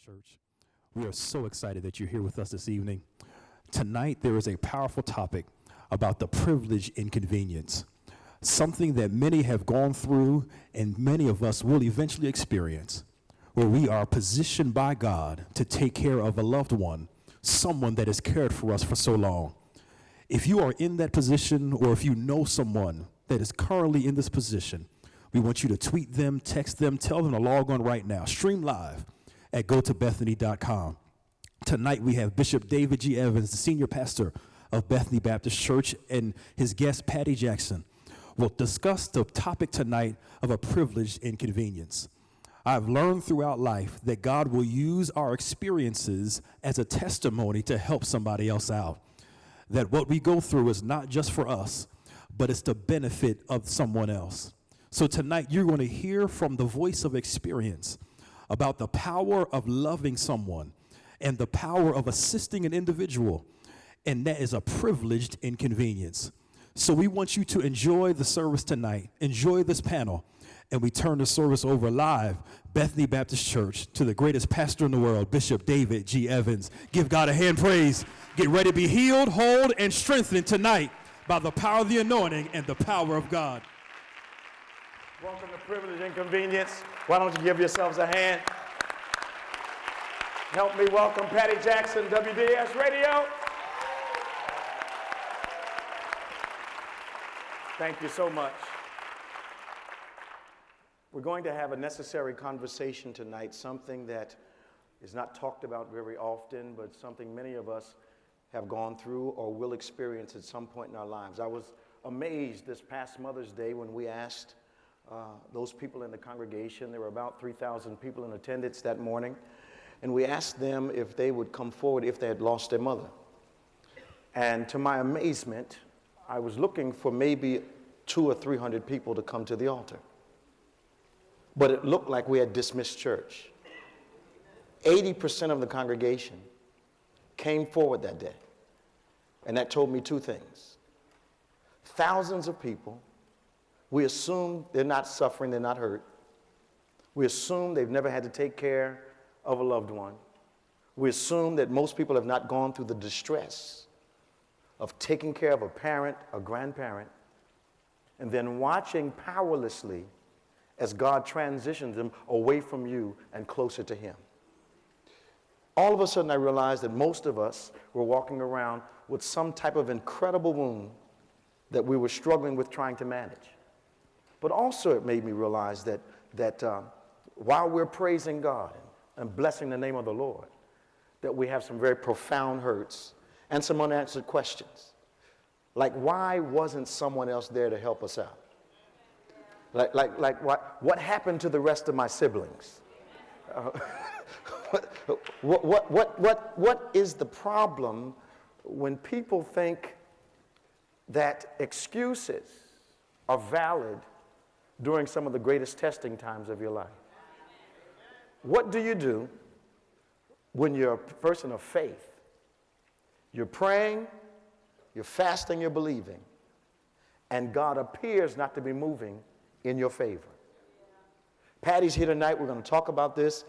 Church. We are so excited that you're here with us this evening. Tonight, there is a powerful topic about the privileged inconvenience, something that many have gone through and many of us will eventually experience, where we are positioned by God to take care of a loved one, someone that has cared for us for so long. If you are in that position, or if you know someone that is currently in this position, we want you to tweet them, text them, tell them to log on right now. Stream live at gotobethany.com. Tonight we have Bishop David G. Evans, the senior pastor of Bethany Baptist Church, and his guest, Patty Jackson, will discuss the topic tonight of a privileged inconvenience. I've learned throughout life that God will use our experiences as a testimony to help somebody else out. That what we go through is not just for us, but it's the benefit of someone else. So tonight you're going to hear from the voice of experience about the power of loving someone and the power of assisting an individual, and that is a privileged inconvenience. So we want you to enjoy the service tonight, enjoy this panel, and we turn the service over live, Bethany Baptist Church, to the greatest pastor in the world, Bishop David G. Evans. Give God a hand praise. Get ready to be healed, whole, and strengthened tonight by the power of the anointing and the power of God. Welcome to Privileged Inconvenience. Why don't you give yourselves a hand? Help me welcome Patty Jackson, WDS Radio. Thank you so much. We're going to have a necessary conversation tonight, something that is not talked about very often, but something many of us have gone through or will experience at some point in our lives. I was amazed this past Mother's Day when we asked those people in the congregation, there were about 3,000 people in attendance that morning, and we asked them if they would come forward if they had lost their mother. And to my amazement, I was looking for maybe 200 or 300 people to come to the altar. But it looked like we had dismissed church. 80% of the congregation came forward that day. And that told me two things. Thousands of people, we assume they're not suffering, they're not hurt. We assume they've never had to take care of a loved one. We assume that most people have not gone through the distress of taking care of a parent, a grandparent, and then watching powerlessly as God transitions them away from you and closer to Him. All of a sudden I realized that most of us were walking around with some type of incredible wound that we were struggling with trying to manage. But also it made me realize that while we're praising God and blessing the name of the Lord, that we have some very profound hurts and some unanswered questions. Like, why wasn't someone else there to help us out? Like what happened to the rest of my siblings? What is the problem when people think that excuses are valid during some of the greatest testing times of your life? What do you do when you're a person of faith? You're praying, you're fasting, you're believing, and God appears not to be moving in your favor. Patty's here tonight. We're going to talk about this.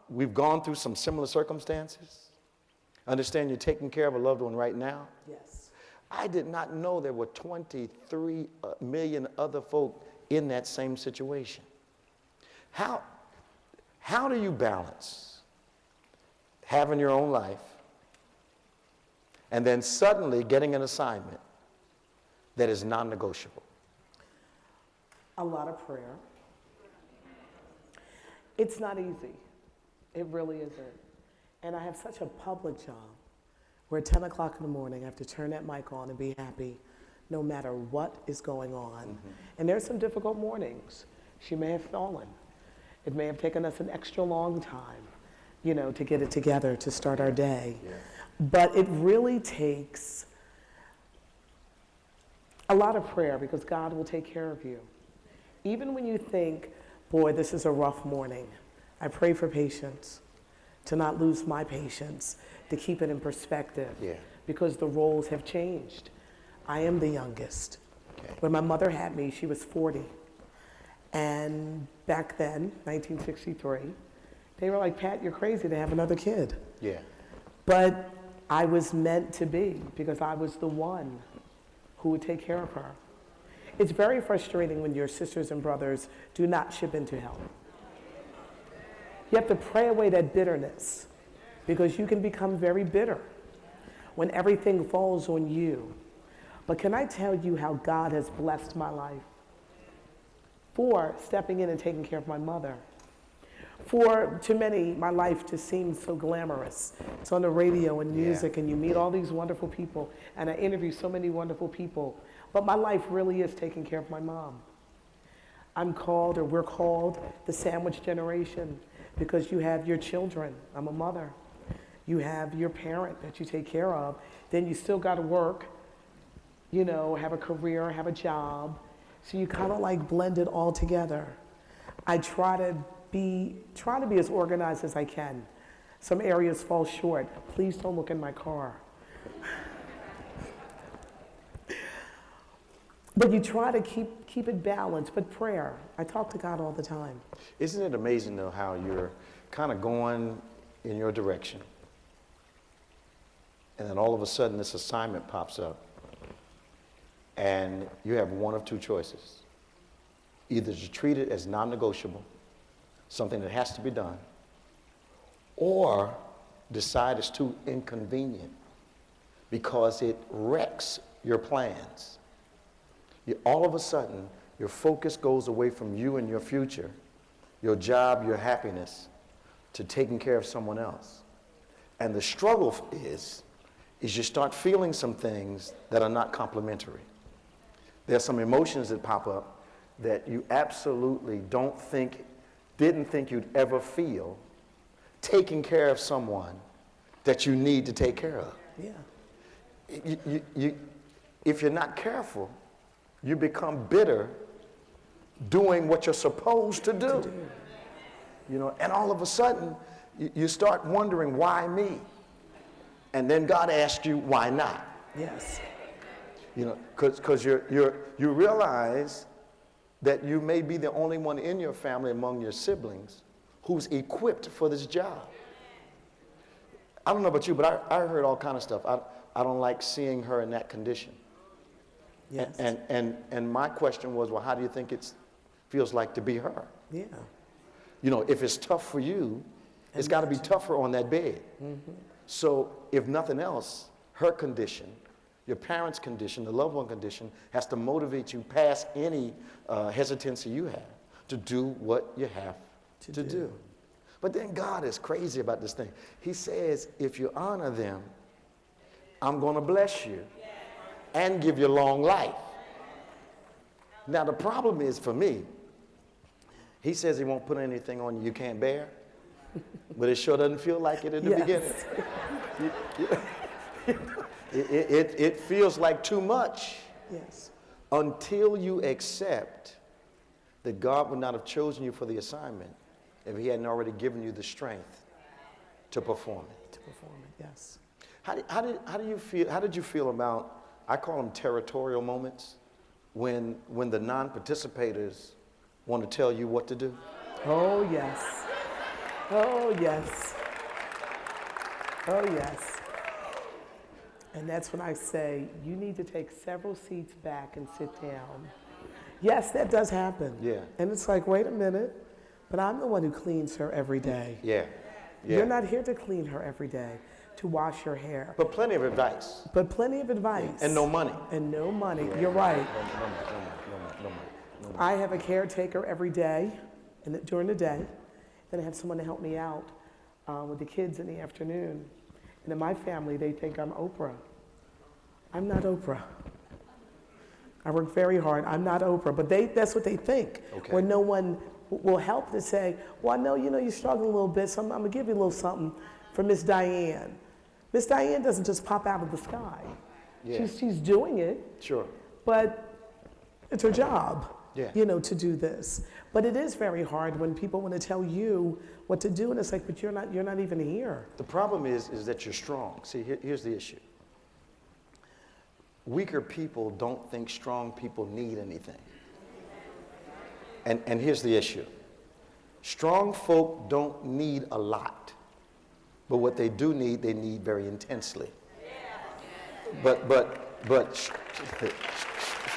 We've gone through some similar circumstances. Understand you're taking care of a loved one right now. Yes. I did not know there were 23 million other folk in that same situation. How do you balance having your own life and then suddenly getting an assignment that is non-negotiable? A lot of prayer. It's not easy. It really isn't. And I have such a public job where at 10 o'clock in the morning I have to turn that mic on and be happy no matter what is going on. Mm-hmm. And there's some difficult mornings. She may have fallen. It may have taken us an extra long time, to get it together to start our day. Yeah. But it really takes a lot of prayer because God will take care of you. Even when you think, boy, this is a rough morning, I pray for patience, to not lose my patience, to keep it in perspective, because the roles have changed. I am the youngest. Okay. When my mother had me, she was 40. And back then, 1963, They were like, Pat, you're crazy to have another kid. Yeah. But I was meant to be because I was the one who would take care of her. It's very frustrating when your sisters and brothers do not chip in to help. You have to pray away that bitterness because you can become very bitter when everything falls on you. But can I tell you how God has blessed my life? For stepping in and taking care of my mother. For, to many, my life just seems so glamorous. It's on the radio and music, and you meet all these wonderful people, and I interview so many wonderful people. But my life really is taking care of my mom. I'm called, or we're called, the sandwich generation, because you have your children. I'm a mother. You have your parent that you take care of. Then you still got to work, you know, have a career, have a job. So you kind of like blend it all together. I try to be as organized as I can. Some areas fall short. Please don't look in my car. But you try to keep it balanced. But prayer, I talk to God all the time. Isn't it amazing, though, how you're kind of going in your direction, and then all of a sudden this assignment pops up, and you have one of two choices. Either to treat it as non-negotiable, something that has to be done, or decide it's too inconvenient because it wrecks your plans. All of a sudden, your focus goes away from you and your future, your job, your happiness, to taking care of someone else. And the struggle is you start feeling some things that are not complimentary. There's some emotions that pop up that you absolutely didn't think you'd ever feel taking care of someone that you need to take care of. Yeah. If you're not careful, you become bitter doing what you're supposed to do. You know, and all of a sudden, you start wondering, why me? And then God asks you, why not? Yes. You know, because you realize that you may be the only one in your family among your siblings who's equipped for this job. I don't know about you, but I heard all kind of stuff. I don't like seeing her in that condition. Yes. And my question was, well, how do you think it feels like to be her? Yeah. You know, if it's tough for you, it's got to be tougher on that bed. Mm-hmm. So if nothing else, her condition, your parents' condition, the loved one condition, has to motivate you past any hesitancy you have to do what you have to do. But then God is crazy about this thing. He says, if you honor them, I'm going to bless you and give you long life. Now the problem is for me, he says he won't put anything on you can't bear, but it sure doesn't feel like it in the beginning. It feels like too much. Yes. Until you accept that God would not have chosen you for the assignment if he hadn't already given you the strength to perform it. To perform it, yes. How do you feel? How did you feel about, I call them territorial moments, when the non-participators want to tell you what to do? Oh, yes. Oh, yes. Oh, yes. And that's when I say, you need to take several seats back and sit down. Yes, that does happen. Yeah. And it's like, wait a minute, but I'm the one who cleans her every day. Yeah. Yeah. You're not here to clean her every day, to wash her hair. But plenty of advice. But plenty of advice. And no money. And no money. You're right. No money. I have a caretaker every day, during the day. Then I have someone to help me out with the kids in the afternoon. And in my family, they think I'm Oprah. I'm not Oprah. I work very hard. I'm not Oprah. But that's what they think. Okay. Where no one will help to say, well, I know, you're struggling a little bit, so I'm going to give you a little something for Miss Diane. Miss Diane doesn't just pop out of the sky. Yeah. She's doing it. Sure. But it's her job, Yeah. to do this. But it is very hard when people want to tell you what to do, and it's like, but you're not even here. The problem is that you're strong. See, here's the issue. Weaker people don't think strong people need anything. And here's the issue. Strong folk don't need a lot, but what they do need, they need very intensely. But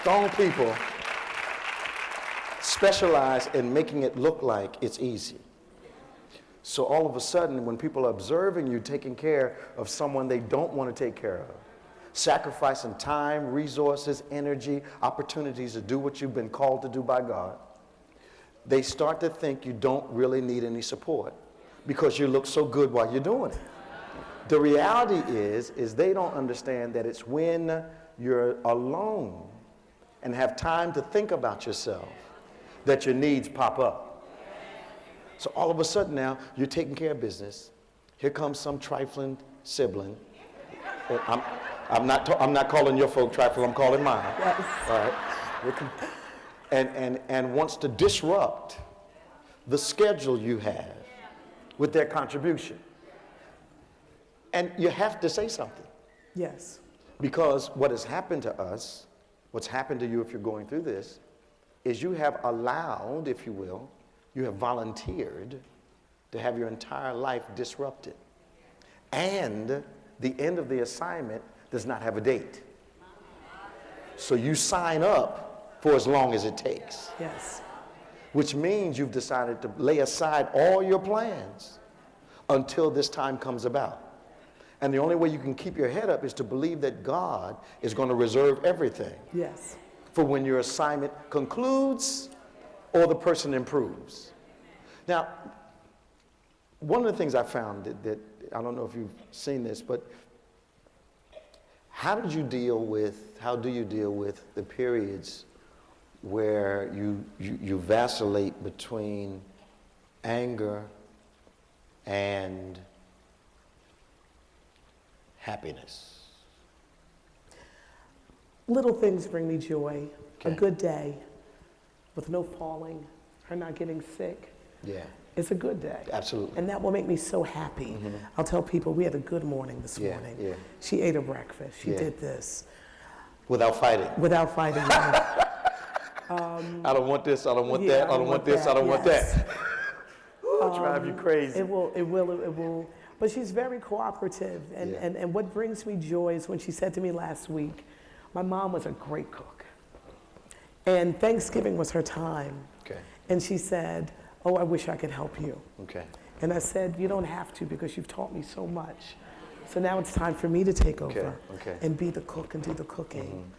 strong people specialize in making it look like it's easy. So all of a sudden, when people are observing you taking care of someone they don't want to take care of, sacrificing time, resources, energy, opportunities to do what you've been called to do by God, they start to think you don't really need any support because you look so good while you're doing it. The reality is they don't understand that it's when you're alone and have time to think about yourself that your needs pop up. So all of a sudden now, you're taking care of business. Here comes some trifling sibling. I'm not calling your folk trifle, I'm calling mine. Yes. All right. And wants to disrupt the schedule you have with their contribution. And you have to say something. Yes. Because what has happened to us, what's happened to you if you're going through this, is you have allowed, if you will, you have volunteered to have your entire life disrupted. And the end of the assignment does not have a date. So you sign up for as long as it takes. Yes. Which means you've decided to lay aside all your plans until this time comes about. And the only way you can keep your head up is to believe that God is going to reserve everything Yes. for when your assignment concludes or the person improves. Now, one of the things I found that I don't know if you've seen this, but how do you deal with the periods where you vacillate between anger and happiness? Little things bring me joy. Okay. A good day with no falling, her not getting sick. Yeah, It's a good day. absolutely. And that will make me so happy. I'll tell people we had a good morning this Yeah, morning. yeah. She ate her breakfast. She Yeah. did this Without fighting. without fighting. I don't want this, I don't want Yeah, that, I don't want this, I don't want yes. that. Ooh, drive you crazy. It will. But she's very cooperative. And, Yeah. and what brings me joy is when she said to me last week, my mom was a great cook. And Thanksgiving was her time. Okay, And she said, oh, I wish I could help you. okay. And I said, you don't have to because you've taught me so much. So now it's time for me to take over okay. and be the cook and do the cooking.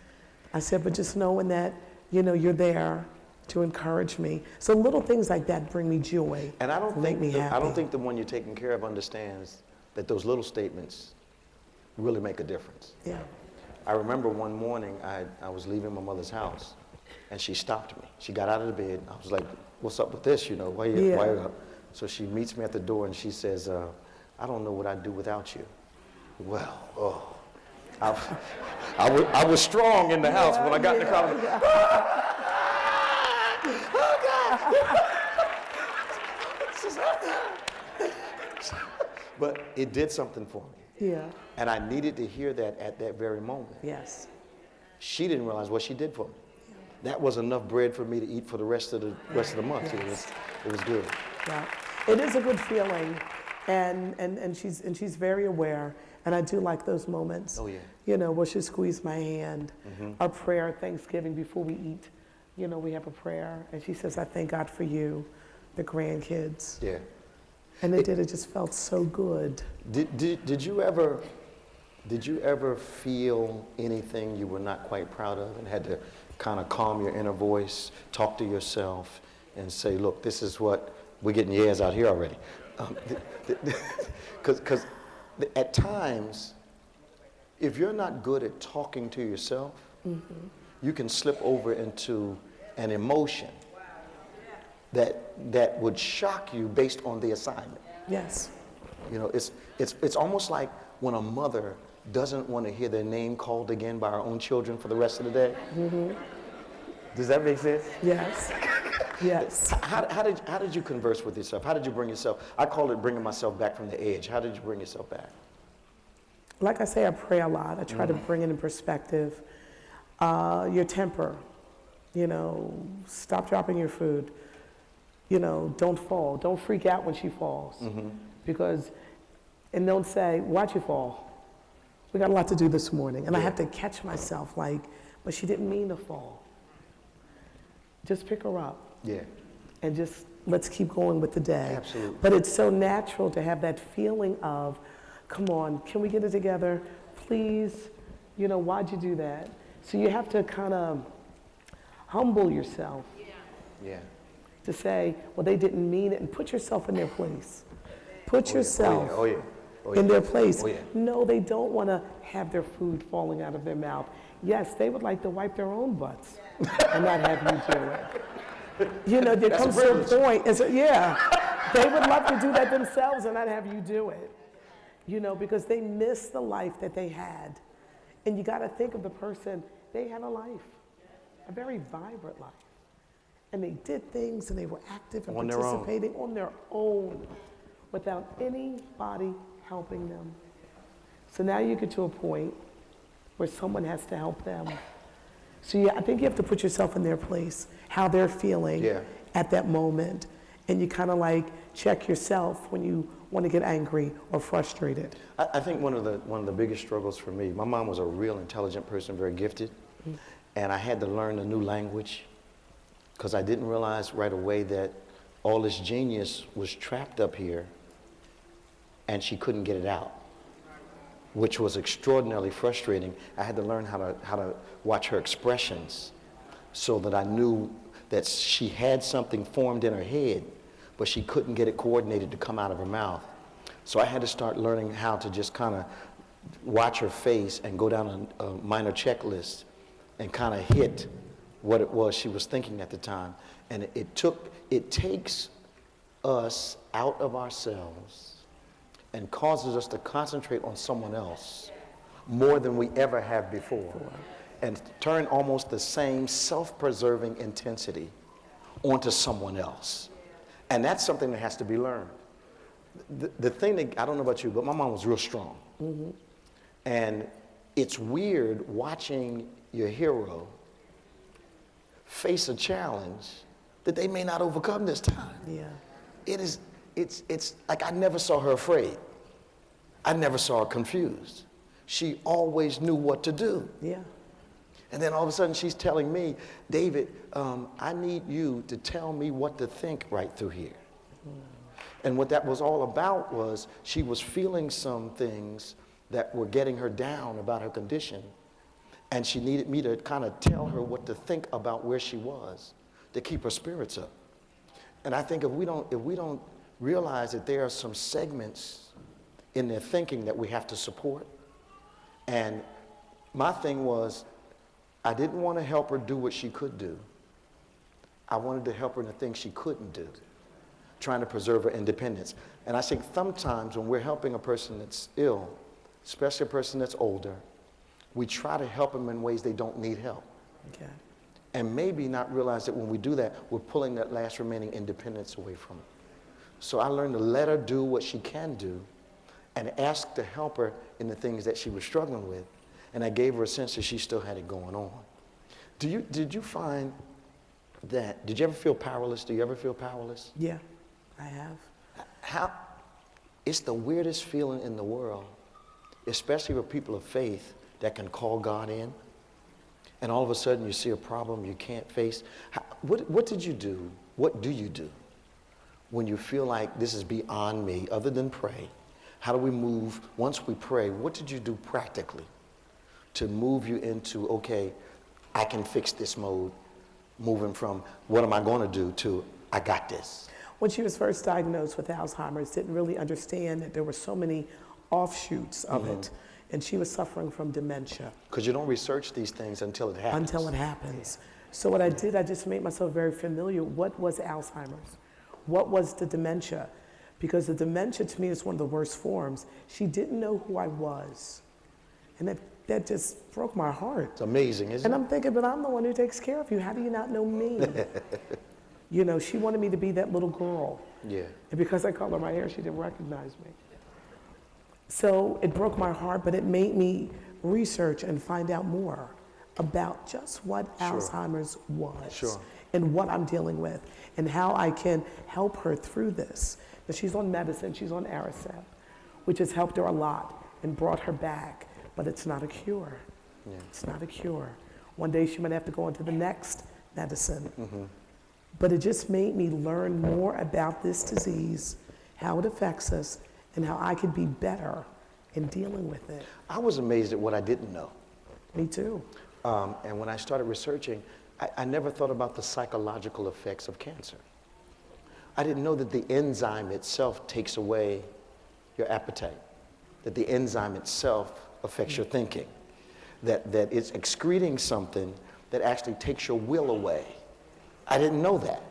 I said, but just knowing that, you're there to encourage me. So little things like that bring me joy. And I don't make think me happy. I don't think the one you're taking care of understands that those little statements really make a difference. Yeah. I remember one morning I was leaving my mother's house and she stopped me. She got out of the bed. I was like, what's up with this? Why you up? So she meets me at the door and she says, I don't know what I'd do without you. Well, I was strong in the house when I got in the car. But it did something for me. Yeah. And I needed to hear that at that very moment. Yes. She didn't realize what she did for me. That was enough bread for me to eat for the rest of the month. Yes. It was good. Yeah. It is a good feeling. And she's very aware. And I do like those moments. Oh, yeah. Where she squeezed my hand. Our prayer at Thanksgiving before we eat. We have a prayer. And she says, I thank God for you, the grandkids. Yeah. And it just felt so good. Did you ever feel anything you were not quite proud of and had to kind of calm your inner voice, talk to yourself, and say, look, this is what, we're getting years out here already. Because at times, if you're not good at talking to yourself, you can slip over into an emotion that would shock you based on the assignment. Yes. It's almost like when a mother doesn't want to hear their name called again by our own children for the rest of the day. Does that make sense? Yes. Yes. How did you converse with yourself? How did you bring yourself? I call it bringing myself back from the edge. How did you bring yourself back? Like I say, I pray a lot. I try to bring it in perspective. Your temper, stop dropping your food. you know, don't fall. Don't freak out when she falls. Because, and don't say, why'd you fall? We got a lot to do this morning. And I have to catch myself like, but she didn't mean to fall. Just pick her up. Yeah. And just, let's keep going with the day. Absolutely. But it's so natural to have that feeling of, come on, can we get it together? Please, you know, why'd you do that? So you have to kind of humble yourself. Yeah. To say, well, they didn't mean it, and put yourself in their place. Put yourself in their place. No, they don't want to have their food falling out of their mouth. Yes, they would like to wipe their own butts and not have you do it. You know, there comes to a point, and so, yeah, they would love to do that themselves and not have you do it. You know, because they miss the life that they had. And you got to think of the person, they had a life, a very vibrant life. And they did things and they were active and participating on their own without anybody helping them. So now you get to a point where someone has to help them. So yeah, I think you have to put yourself in their place, how they're feeling at that moment. And you kind of like check yourself when you want to get angry or frustrated. I think one of the biggest struggles for me, my mom was a real intelligent person, very gifted, and I had to learn a new language because I didn't realize right away that all this genius was trapped up here and she couldn't get it out, which was extraordinarily frustrating. I had to learn how to watch her expressions so that I knew that she had something formed in her head, but she couldn't get it coordinated to come out of her mouth. So I had to start learning how to just kind of watch her face and go down a minor checklist and kind of hit what it was she was thinking at the time. And it takes us out of ourselves and causes us to concentrate on someone else more than we ever have before, and turn almost the same self-preserving intensity onto someone else. And that's something that has to be learned. The thing that, I don't know about you, but my mom was real strong. And it's weird watching your hero face a challenge that they may not overcome this time. Yeah. It's like I never saw her afraid. I never saw her confused. She always knew what to do. Yeah. And then all of a sudden she's telling me, David, I need you to tell me what to think right through here. And what that was all about was she was feeling some things that were getting her down about her condition. And she needed me to kind of tell her what to think about where she was to keep her spirits up. And I think if we don't realize that there are some segments in their thinking that we have to support. And my thing was, I didn't want to help her do what she could do. I wanted to help her in the things she couldn't do, trying to preserve her independence. And I think sometimes when we're helping a person that's ill, especially a person that's older, we try to help them in ways they don't need help. Okay. And maybe not realize that when we do that, we're pulling that last remaining independence away from her. So I learned to let her do what she can do and ask to help her in the things that she was struggling with. And I gave her a sense that she still had it going on. Did you find that, did you ever feel powerless? Do you ever feel powerless? Yeah, I have. It's the weirdest feeling in the world, especially for people of faith that can call God in, and all of a sudden you see a problem you can't face. What did you do? What do you do when you feel like this is beyond me, other than pray? How do we move, once we pray, what did you do practically to move you into, okay, I can fix this mode, moving from what am I going to do to I got this? When she was first diagnosed with Alzheimer's, didn't really understand that there were so many offshoots of it. And she was suffering from dementia. Because you don't research these things until it happens. Until it happens. So what I did, I just made myself very familiar. What was Alzheimer's? What was the dementia? Because the dementia to me is one of the worst forms. She didn't know who I was. And that just broke my heart. It's amazing, isn't it? And I'm thinking, but I'm the one who takes care of you. How do you not know me? You know, she wanted me to be that little girl. Yeah. And because I color my hair, she didn't recognize me. So it broke my heart, but it made me research and find out more about just what Alzheimer's was. Sure. and what I'm dealing with and how I can help her through this. But she's on medicine, she's on Aricept, which has helped her a lot and brought her back, but it's not a cure. Yeah. It's not a cure. One day she might have to go on to the next medicine. But it just made me learn more about this disease, how it affects us, and how I could be better in dealing with it. I was amazed at what I didn't know. Me too. And when I started researching, I never thought about the psychological effects of cancer. I didn't know that the enzyme itself takes away your appetite, that the enzyme itself affects your thinking, that it's excreting something that actually takes your will away. I didn't know that.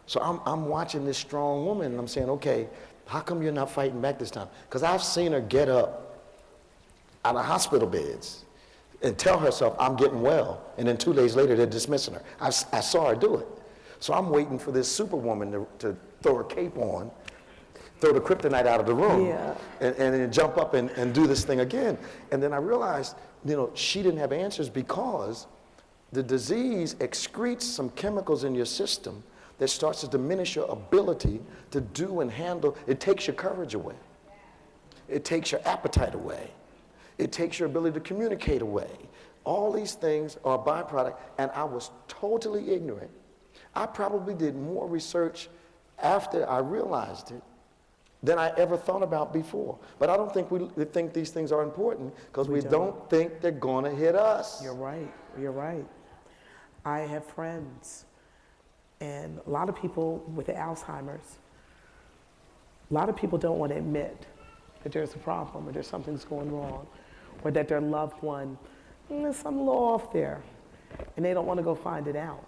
So I'm watching this strong woman and I'm saying, okay, how come you're not fighting back this time? Because I've seen her get up out of hospital beds and tell herself, I'm getting well, and then 2 days later they're dismissing her. I saw her do it. So I'm waiting for this superwoman to throw her cape on, throw the kryptonite out of the room, Yeah. and then jump up and do this thing again. And then I realized, she didn't have answers because the disease excretes some chemicals in your system that starts to diminish your ability to do and handle. It takes your courage away. It takes your appetite away. It takes your ability to communicate away. All these things are a byproduct, and I was totally ignorant. I probably did more research after I realized it than I ever thought about before. But I don't think we think these things are important because we don't think they're gonna hit us. You're right, you're right. I have friends, and a lot of people with the Alzheimer's, a lot of people don't want to admit that there's a problem or there's something's going wrong, or that their loved one, there's something a little off there, and they don't want to go find it out.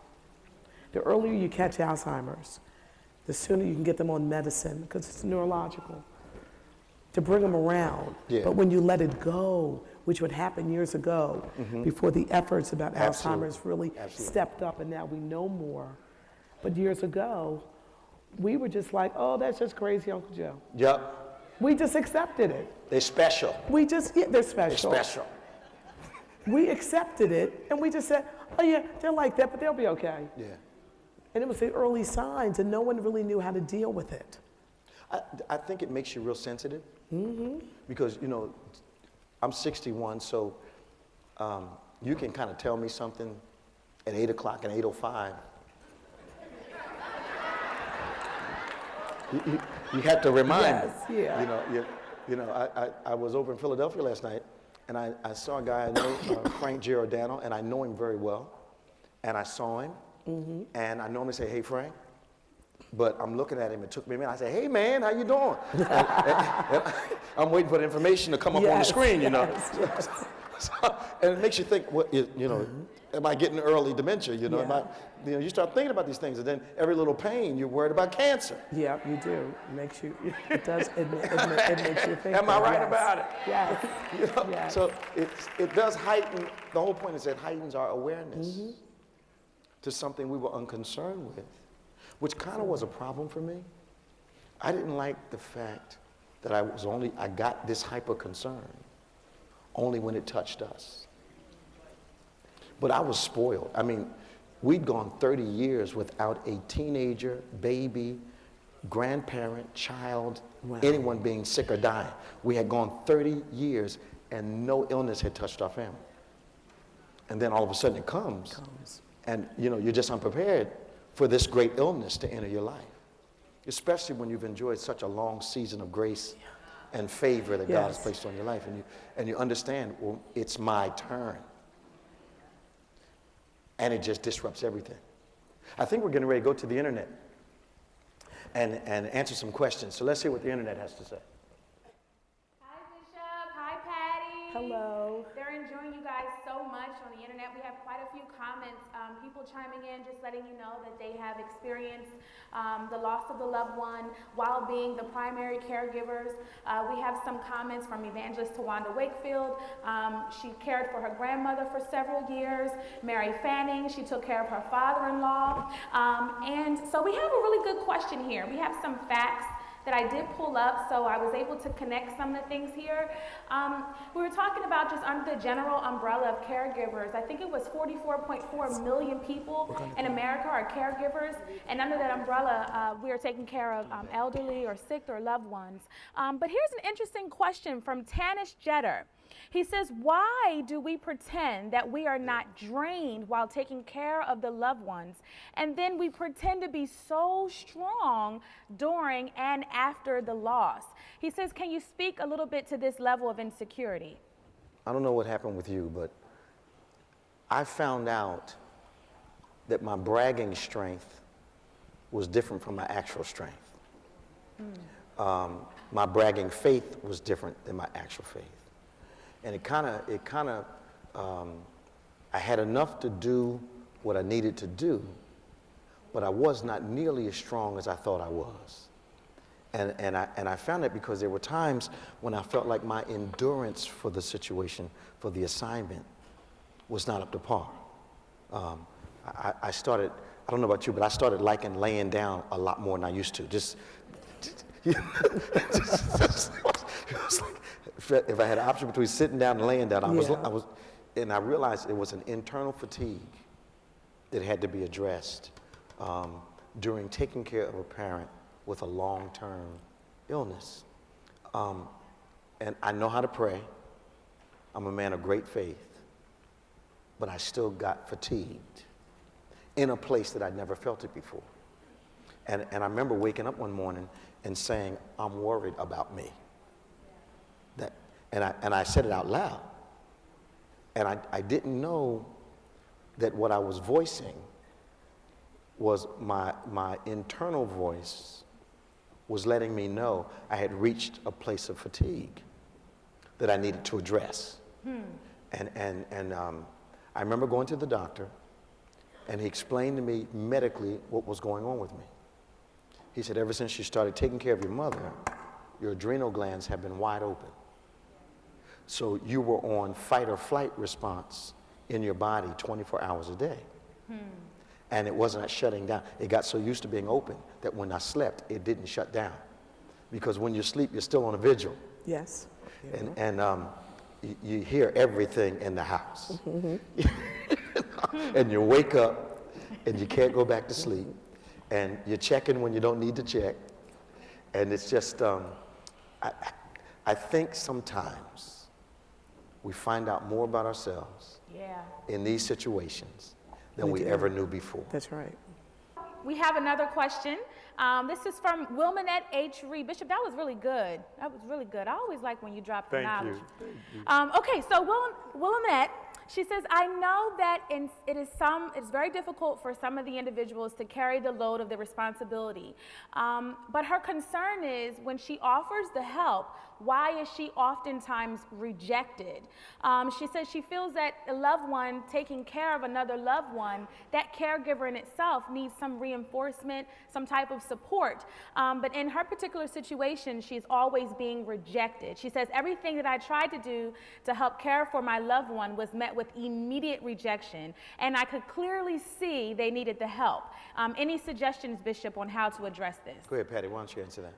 The earlier you catch Alzheimer's, the sooner you can get them on medicine, because it's neurological, to bring them around. Yeah. But when you let it go, which would happen years ago, before the efforts about Absolutely. Alzheimer's really Absolutely. stepped up and now we know more. But years ago, we were just like, oh, that's just crazy Uncle Joe. Yep, We just accepted it. they're special. We just, yeah, they're They're special. special. We accepted it and we just said, oh yeah, they're like that, but they'll be okay. Yeah. And it was the early signs and no one really knew how to deal with it. I think it makes you real sensitive. Because, I'm 61, so you can kind of tell me something at 8 o'clock and 8:05. You have to remind me. Yes, yeah. I was over in Philadelphia last night, and I saw a guy I know, Frank Giordano, and I know him very well. And I saw him, and I normally say, hey, Frank. But I'm looking at him, it took me a minute. I say, hey, man, how you doing? and I'm waiting for the information to come up on the screen, Yes. And it makes you think, am I getting early dementia? Yeah. You start thinking about these things, and then every little pain, you're worried about cancer. Yeah, you do. It makes you, it does, it makes you think. Am I that, right yes. about it? Yes. Yes. So it does heighten, the whole point is it heightens our awareness to something we were unconcerned with, which kind of was a problem for me. I didn't like the fact that I got this hyper concern only when it touched us. But I was spoiled. I mean, we'd gone 30 years without a teenager, baby, grandparent, child, anyone being sick or dying. We had gone 30 years and no illness had touched our family. And then all of a sudden it comes. And you're just unprepared for this great illness to enter your life, especially when you've enjoyed such a long season of grace and favor that God has placed on your life, and you understand, well, it's my turn. And it just disrupts everything. I think we're getting ready to go to the internet and answer some questions. So let's hear what the internet has to say. Hi, Bishop. Hi, Patty. Hello. They're enjoying you guys so much on the internet. We have quite a few comments. People chiming in, just letting you know that they have experienced the loss of the loved one while being the primary caregivers. We have some comments from Evangelist Tawanda Wakefield. She cared for her grandmother for several years. Mary Fanning, she took care of her father-in-law. And so we have a really good question here. We have some facts that I did pull up, so I was able to connect some of the things here. We were talking about just under the general umbrella of caregivers. I think it was 44.4 million people in America are caregivers, and under that umbrella, we are taking care of elderly or sick or loved ones. But here's an interesting question from Tanish Jetter. He says, why do we pretend that we are not drained while taking care of the loved ones, and then we pretend to be so strong during and after the loss? He says, can you speak a little bit to this level of insecurity? I don't know what happened with you, but I found out that my bragging strength was different from my actual strength. My bragging faith was different than my actual faith. And I had enough to do what I needed to do, but I was not nearly as strong as I thought I was. And I found it because there were times when I felt like my endurance for the situation, for the assignment, was not up to par. I started, I don't know about you, but I started liking laying down a lot more than I used to. It was like, if I had an option between sitting down and laying down, I realized it was an internal fatigue that had to be addressed during taking care of a parent with a long-term illness. And I know how to pray. I'm a man of great faith, but I still got fatigued in a place that I'd never felt it before. And I remember waking up one morning and saying, I'm worried about me. And I said it out loud. And I didn't know that what I was voicing was my internal voice was letting me know I had reached a place of fatigue that I needed to address. And I remember going to the doctor, and he explained to me medically what was going on with me. He said, ever since you started taking care of your mother, your adrenal glands have been wide open. So you were on fight or flight response in your body 24 hours a day. And it wasn't shutting down. It got so used to being open that when I slept, it didn't shut down. Because when you sleep, you're still on a vigil. Yes. And you hear everything in the house. And you wake up and you can't go back to sleep. And you're checking when you don't need to check. And it's just, I think sometimes we find out more about ourselves in these situations than we ever knew before. That's right. We have another question. This is from Wilmanette H. Reed. Bishop, that was really good. That was really good. I always like when you drop the knowledge. Thank you. Okay, so Wilmanette, she says, I know that it's very difficult for some of the individuals to carry the load of the responsibility. But her concern is when she offers the help, why is she oftentimes rejected? She says she feels that a loved one taking care of another loved one, that caregiver in itself needs some reinforcement, some type of support. But in her particular situation, she's always being rejected. She says, everything that I tried to do to help care for my loved one was met with immediate rejection, and I could clearly see they needed the help. Any suggestions, Bishop, on how to address this? Go ahead, Patty, why don't you answer that?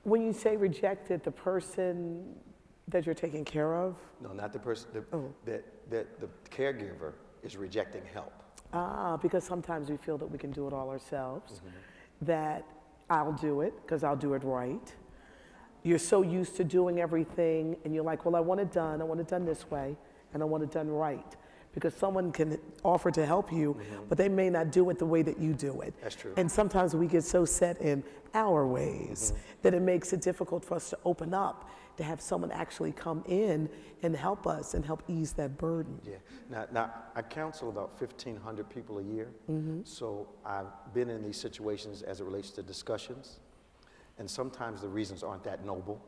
When you say rejected, the person that you're taking care of? No, not the person, the caregiver is rejecting help. Because sometimes we feel that we can do it all ourselves, that I'll do it because I'll do it right. You're so used to doing everything and you're like, well, I want it done this way, and I want it done right. Because someone can offer to help you, but they may not do it the way that you do it. That's true. And sometimes we get so set in our ways that it makes it difficult for us to open up, to have someone actually come in and help us and help ease that burden. Yeah. Now I counsel about 1,500 people a year, so I've been in these situations as it relates to discussions, and sometimes the reasons aren't that noble.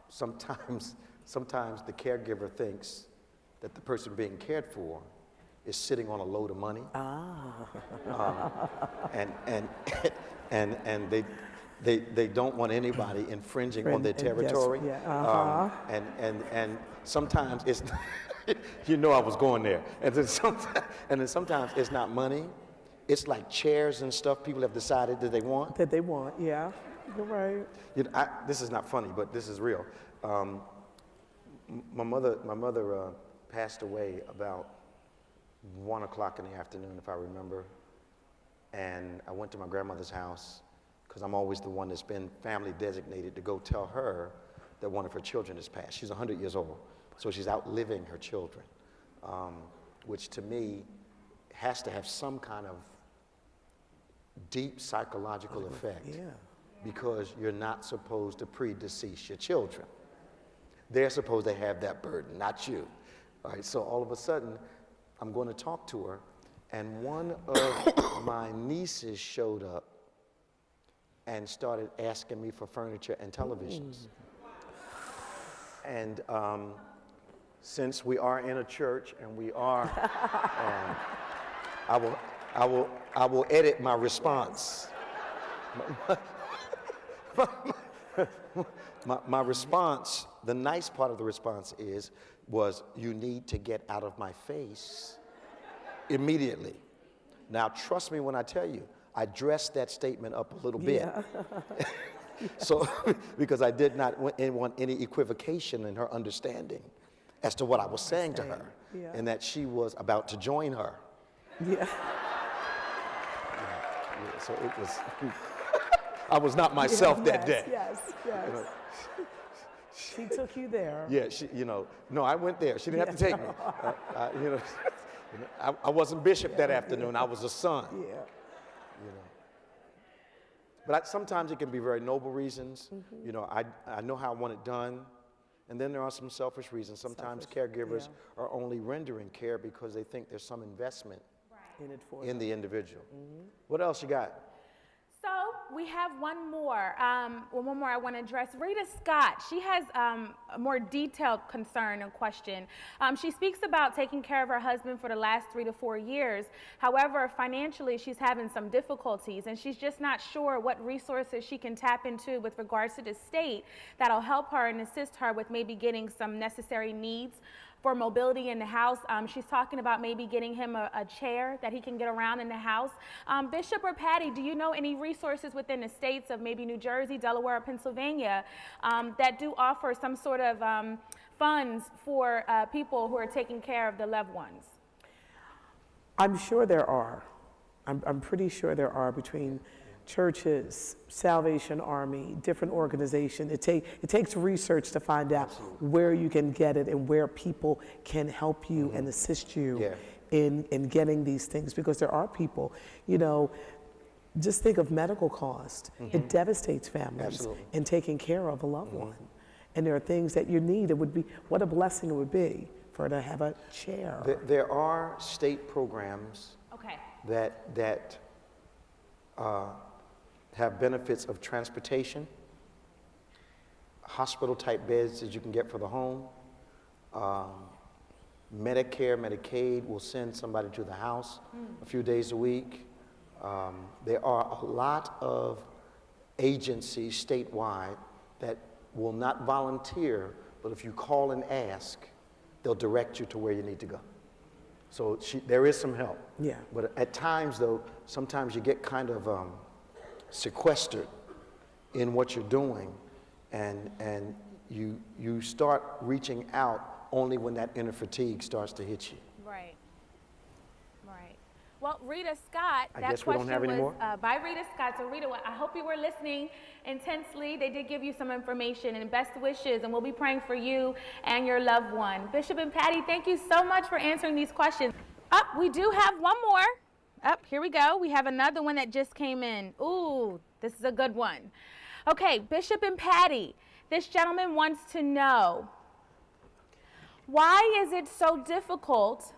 Sometimes the caregiver thinks that the person being cared for is sitting on a load of money. And they don't want anybody infringing on their territory. And sometimes it's, you know I was going there. And then sometimes it's not money. It's like chairs and stuff people have decided that they want. That they want, yeah. You're right. You know, this is not funny, but this is real. My mother passed away about 1 o'clock in the afternoon, if I remember. And I went to my grandmother's house because I'm always the one that's been family designated to go tell her that one of her children has passed. She's 100 years old, so she's outliving her children, which to me has to have some kind of deep psychological effect. Yeah. Because you're not supposed to predecease your children. They're supposed to have that burden, not you. All right, so all of a sudden, I'm going to talk to her, and one of my nieces showed up and started asking me for furniture and televisions. And since we are in a church and we are, I will edit my response. My response, the nice part of the response was, you need to get out of my face immediately. Now, trust me when I tell you, I dressed that statement up a little bit. Yeah. So, because I did not want any equivocation in her understanding as to what I was saying to her, Yeah. and that she was about to join her. Yeah. So it was, I was not myself that day. Yes, yes. You know, She took you there. yeah, no, I went there. She didn't have to take me. I wasn't bishop that afternoon. I was a son. Yeah. You know. But sometimes it can be very noble reasons. You know, I know how I want it done. And then there are some selfish reasons. Sometimes caregivers are only rendering care because they think there's some investment in the individual. What else you got? So we have one more I want to address. Rita Scott, she has a more detailed concern and question. She speaks about taking care of her husband for the last 3 to 4 years. However, financially, she's having some difficulties, and she's just not sure what resources she can tap into with regards to the state that'll help her and assist her with maybe getting some necessary needs for mobility in the house. She's talking about maybe getting him a chair that he can get around in the house. Bishop or Patty, do you know any resources within the states of maybe New Jersey, Delaware, or Pennsylvania that do offer some sort of funds for people who are taking care of the loved ones? I'm sure there are. I'm pretty sure there are, between churches, Salvation Army, different organizations. It takes research to find out where you can get it and where people can help you and assist you in getting these things, because there are people, you know, just think of medical cost. It devastates families in taking care of a loved one. And there are things that you need. It would be, what a blessing it would be for her to have a chair. There are state programs that have benefits of transportation, hospital-type beds that you can get for the home. Medicare, Medicaid will send somebody to the house a few days a week. There are a lot of agencies statewide that will not volunteer, but if you call and ask, they'll direct you to where you need to go. So there is some help. Yeah. But at times, though, sometimes you get kind of sequestered in what you're doing, and you start reaching out only when that inner fatigue starts to hit you. Right. Well, Rita Scott, I that guess we don't question have any was more? by Rita Scott. So Rita, I hope you were listening intensely. They did give you some information, and best wishes, and we'll be praying for you and your loved one. Bishop and Patty, thank you so much for answering these questions. We do have one more. Here we go. We have another one that just came in. Ooh, this is a good one. Okay, Bishop and Patty, this gentleman wants to know, why is it so difficult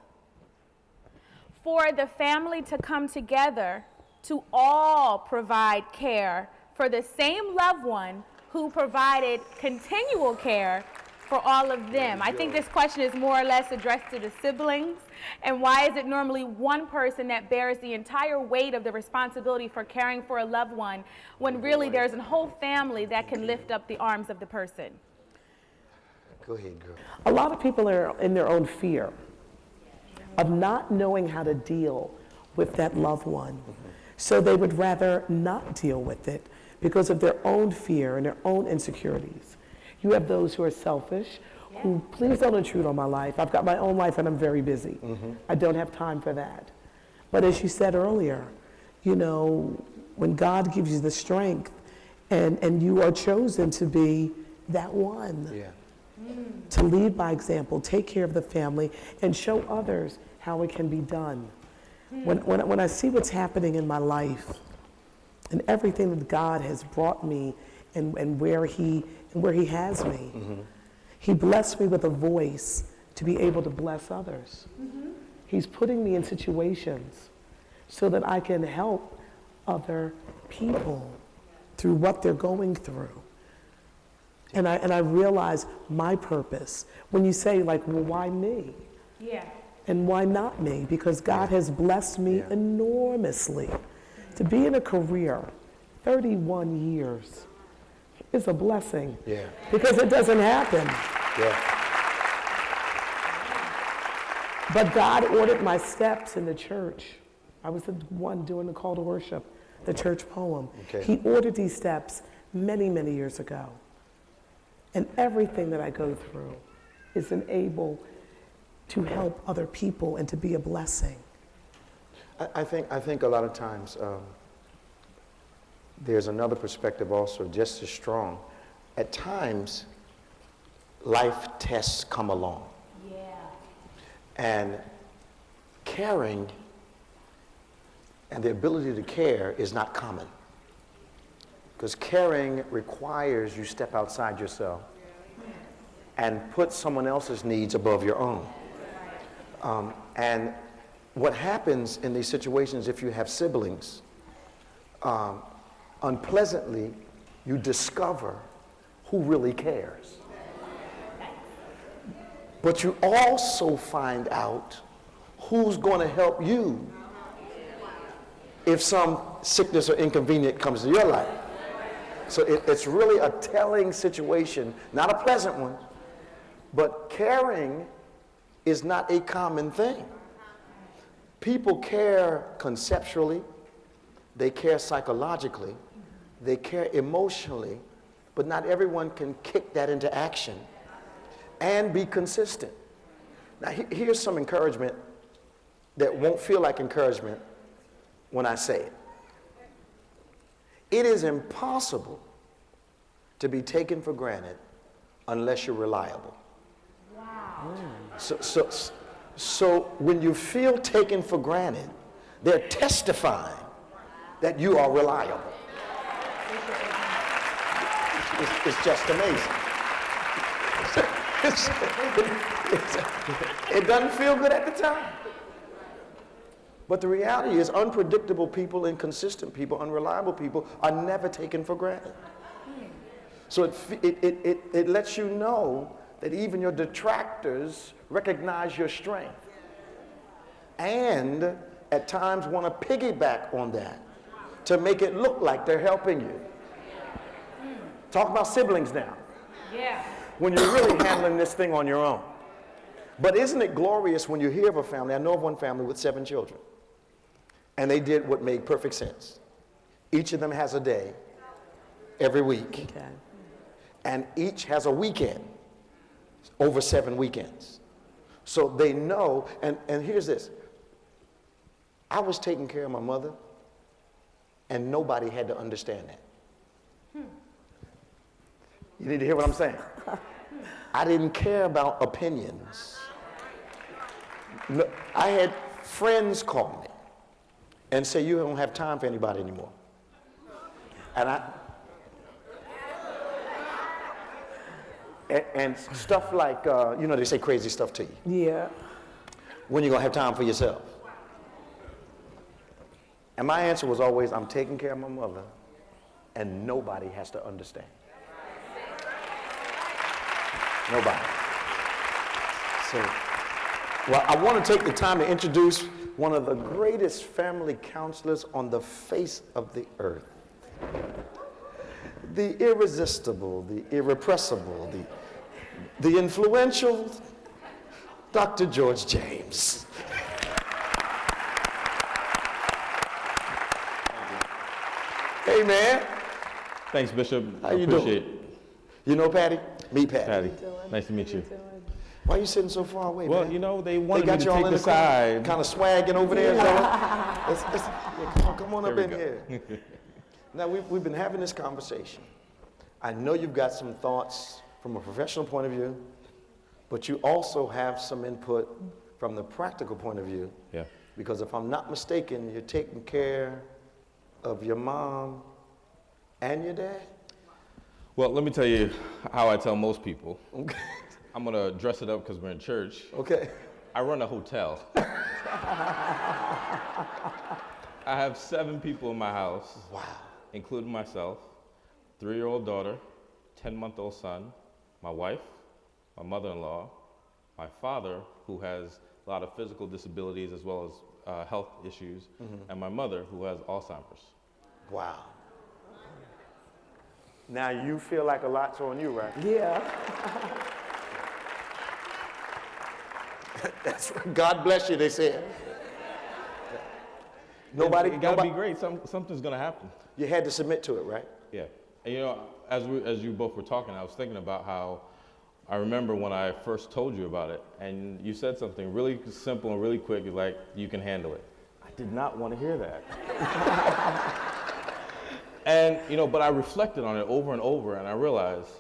for the family to come together to all provide care for the same loved one who provided continual care for all of them? I think this question is more or less addressed to the siblings. And why is it normally one person that bears the entire weight of the responsibility for caring for a loved one, when really there's a whole family that can lift up the arms of the person? Go ahead, girl. A lot of people are in their own fear of not knowing how to deal with that loved one. So they would rather not deal with it because of their own fear and their own insecurities. You have those who are selfish, who, please don't intrude on my life. I've got my own life and I'm very busy. I don't have time for that. But as you said earlier, you know, when God gives you the strength and you are chosen to be that one, to lead by example, take care of the family, and show others how it can be done. When I see what's happening in my life and everything that God has brought me and where he has me, he blessed me with a voice to be able to bless others. He's putting me in situations so that I can help other people through what they're going through. And I realize my purpose. When you say, like, well, why me? Yeah. And why not me? Because God has blessed me enormously. To be in a career, 31 years, is a blessing. Because it doesn't happen. But God ordered my steps in the church. I was the one doing the call to worship, the church poem. He ordered these steps many, many years ago. And everything that I go through is enabled to help other people and to be a blessing. I think a lot of times there's another perspective also just as strong. At times, life tests come along. And caring and the ability to care is not common. Because caring requires you step outside yourself and put someone else's needs above your own. And what happens in these situations, if you have siblings, unpleasantly, you discover who really cares. But you also find out who's going to help you if some sickness or inconvenience comes to your life. So it's really a telling situation, not a pleasant one, but caring is not a common thing. People care conceptually, they care psychologically, they care emotionally, but not everyone can kick that into action and be consistent. Now, here's some encouragement that won't feel like encouragement when I say it. It is impossible to be taken for granted unless you're reliable. Wow. So when you feel taken for granted, they're testifying that you are reliable. It's just amazing. It doesn't feel good at the time. But the reality is unpredictable people, inconsistent people, unreliable people are never taken for granted. So it lets you know that even your detractors recognize your strength and at times want to piggyback on that to make it look like they're helping you. Talk about siblings now. Yeah. When you're really handling this thing on your own. But isn't it glorious when you hear of a family? I know of one family with 7 children. And they did what made perfect sense. Each of them has a day every week. Okay. And each has a weekend, over 7 weekends. So they know, and here's this. I was taking care of my mother, and nobody had to understand that. You need to hear what I'm saying. I didn't care about opinions. No, I had friends call me and say, you don't have time for anybody anymore. And stuff like, you know, they say crazy stuff to you. Yeah. When you gonna have time for yourself? And my answer was always, I'm taking care of my mother, and nobody has to understand. Nobody. So, well, I want to take the time to introduce one of the greatest family counselors on the face of the earth. The irresistible, the irrepressible, the influential Dr. George James. Hey, man. Thanks, Bishop. How you Appreciate doing? You know Patty? Meet Patty. Patty. Nice to meet you. Why are you sitting so far away, Well, man? you know, they They wanted me got to you all take in the the corner, side. kind of swagging over there. Yeah, come on up There in we go. here. Now, we've been having this conversation. I know you've got some thoughts from a professional point of view, but you also have some input from the practical point of view. Yeah. Because if I'm not mistaken, you're taking care of your mom and your dad? Well, let me tell you how I tell most people. Okay. I'm going to dress it up because we're in church. Okay. I run a hotel. I have 7 people in my house. Wow. Including myself, 3-year-old daughter, 10-month-old son, my wife, my mother-in-law, my father, who has a lot of physical disabilities as well as health issues, and my mother, who has Alzheimer's. Wow. Now you feel like a lot's on you, right? Yeah. That's right. God bless you, they said. Nobody, It gotta be great. Something's gonna happen. you had to submit to it, right? Yeah. And you know, as you both were talking, I was thinking about how I remember when I first told you about it, and you said something really simple and really quick, like, you can handle it. I did not want to hear that. And, you know, but I reflected on it over and over, and I realized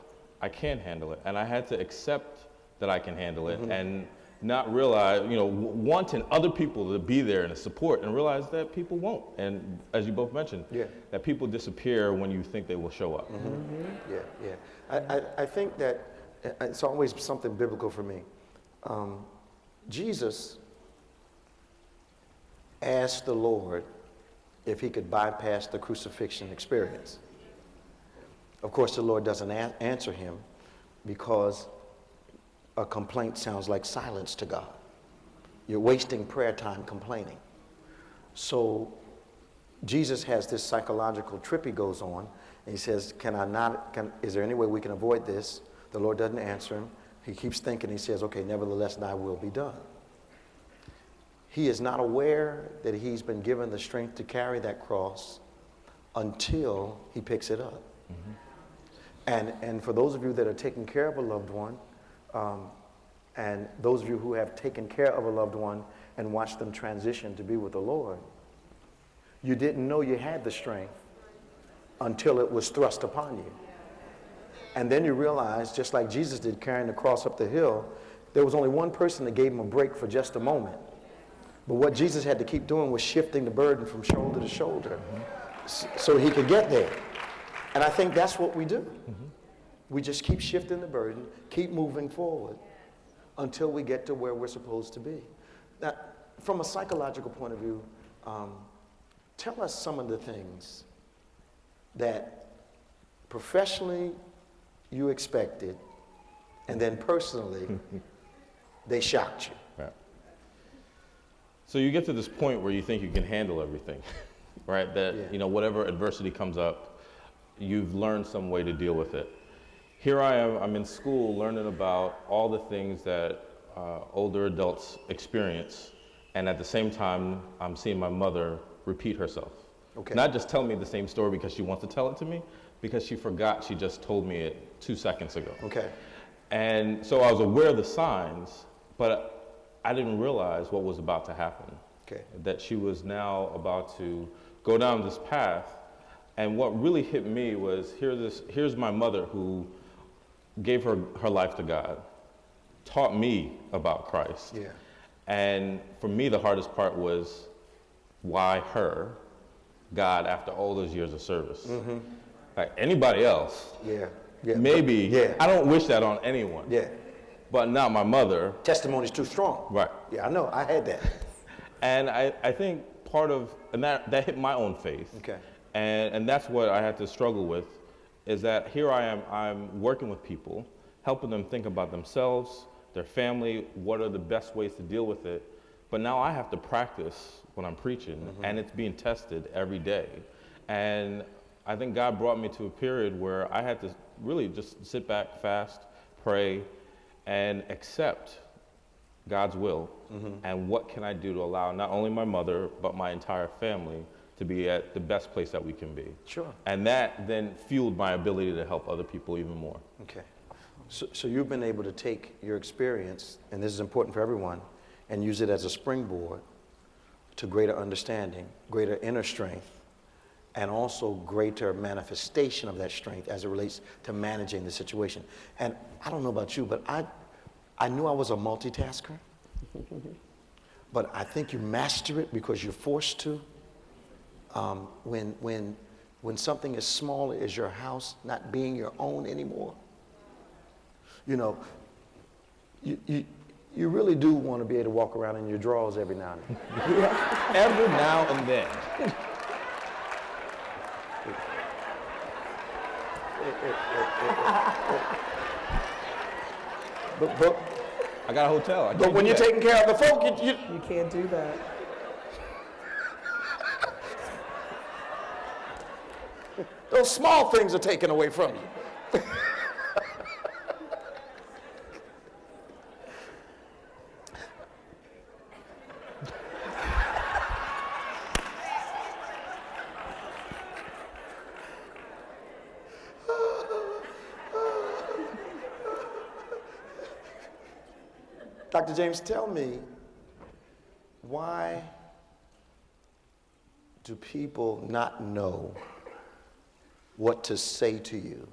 I can handle it. And I had to accept that I can handle it and not realize, you know, wanting other people to be there and to support, and realize that people won't. And as you both mentioned, that people disappear when you think they will show up. Yeah. I think that it's always something biblical for me. Jesus asked the Lord if he could bypass the crucifixion experience. Of course, the Lord doesn't answer him because a complaint sounds like silence to God. You're wasting prayer time complaining. So Jesus has this psychological trip he goes on, and he says, is there any way we can avoid this? The Lord doesn't answer him. He keeps thinking, he says, okay, nevertheless, thy will be done. He is not aware that he's been given the strength to carry that cross until he picks it up. And for those of you that are taking care of a loved one, and those of you who have taken care of a loved one and watched them transition to be with the Lord, you didn't know you had the strength until it was thrust upon you. And then you realize, just like Jesus did carrying the cross up the hill, there was only one person that gave him a break for just a moment. But what Jesus had to keep doing was shifting the burden from shoulder to shoulder so he could get there. And I think that's what we do. We just keep shifting the burden, keep moving forward until we get to where we're supposed to be. Now, from a psychological point of view, tell us some of the things that professionally you expected, and then personally they shocked you. Right. So you get to this point where you think you can handle everything, right? That, you know, whatever adversity comes up, you've learned some way to deal with it. Here I am, I'm in school learning about all the things that older adults experience, and at the same time, I'm seeing my mother repeat herself. Okay. Not just tell me the same story because she wants to tell it to me, because she forgot she just told me it 2 seconds ago. Okay. And so I was aware of the signs, but I didn't realize what was about to happen. Okay. That she was now about to go down this path. And what really hit me was, here's my mother who gave her life to God, taught me about Christ. Yeah. And for me, the hardest part was, why her, God, after all those years of service? Like anybody else, Yeah. maybe, Yeah. I don't wish that on anyone. Yeah. But not my mother. Testimony's too strong. Right. Yeah, I know. I had that. And I think part of, and that hit my own faith. Okay. And that's what I had to struggle with, is that here I am, I'm working with people, helping them think about themselves, their family, what are the best ways to deal with it. But now I have to practice when I'm preaching, and it's being tested every day. And I think God brought me to a period where I had to really just sit back, fast, pray, and accept God's will. And what can I do to allow not only my mother, but my entire family to be at the best place that we can be. Sure. And that then fueled my ability to help other people even more. Okay. So you've been able to take your experience, and this is important for everyone, and use it as a springboard to greater understanding, greater inner strength, and also greater manifestation of that strength as it relates to managing the situation. And I don't know about you, but I knew I was a multitasker, but I think you master it because you're forced to. When something as small as your house not being your own anymore, you know, you really do want to be able to walk around in your drawers every now and then. Every now and then. But I got a hotel. I but can't when do you're that. taking care of the folk, you You can't do that. those small things are taken away from you. Dr. James, tell me, why do people not know what to say to you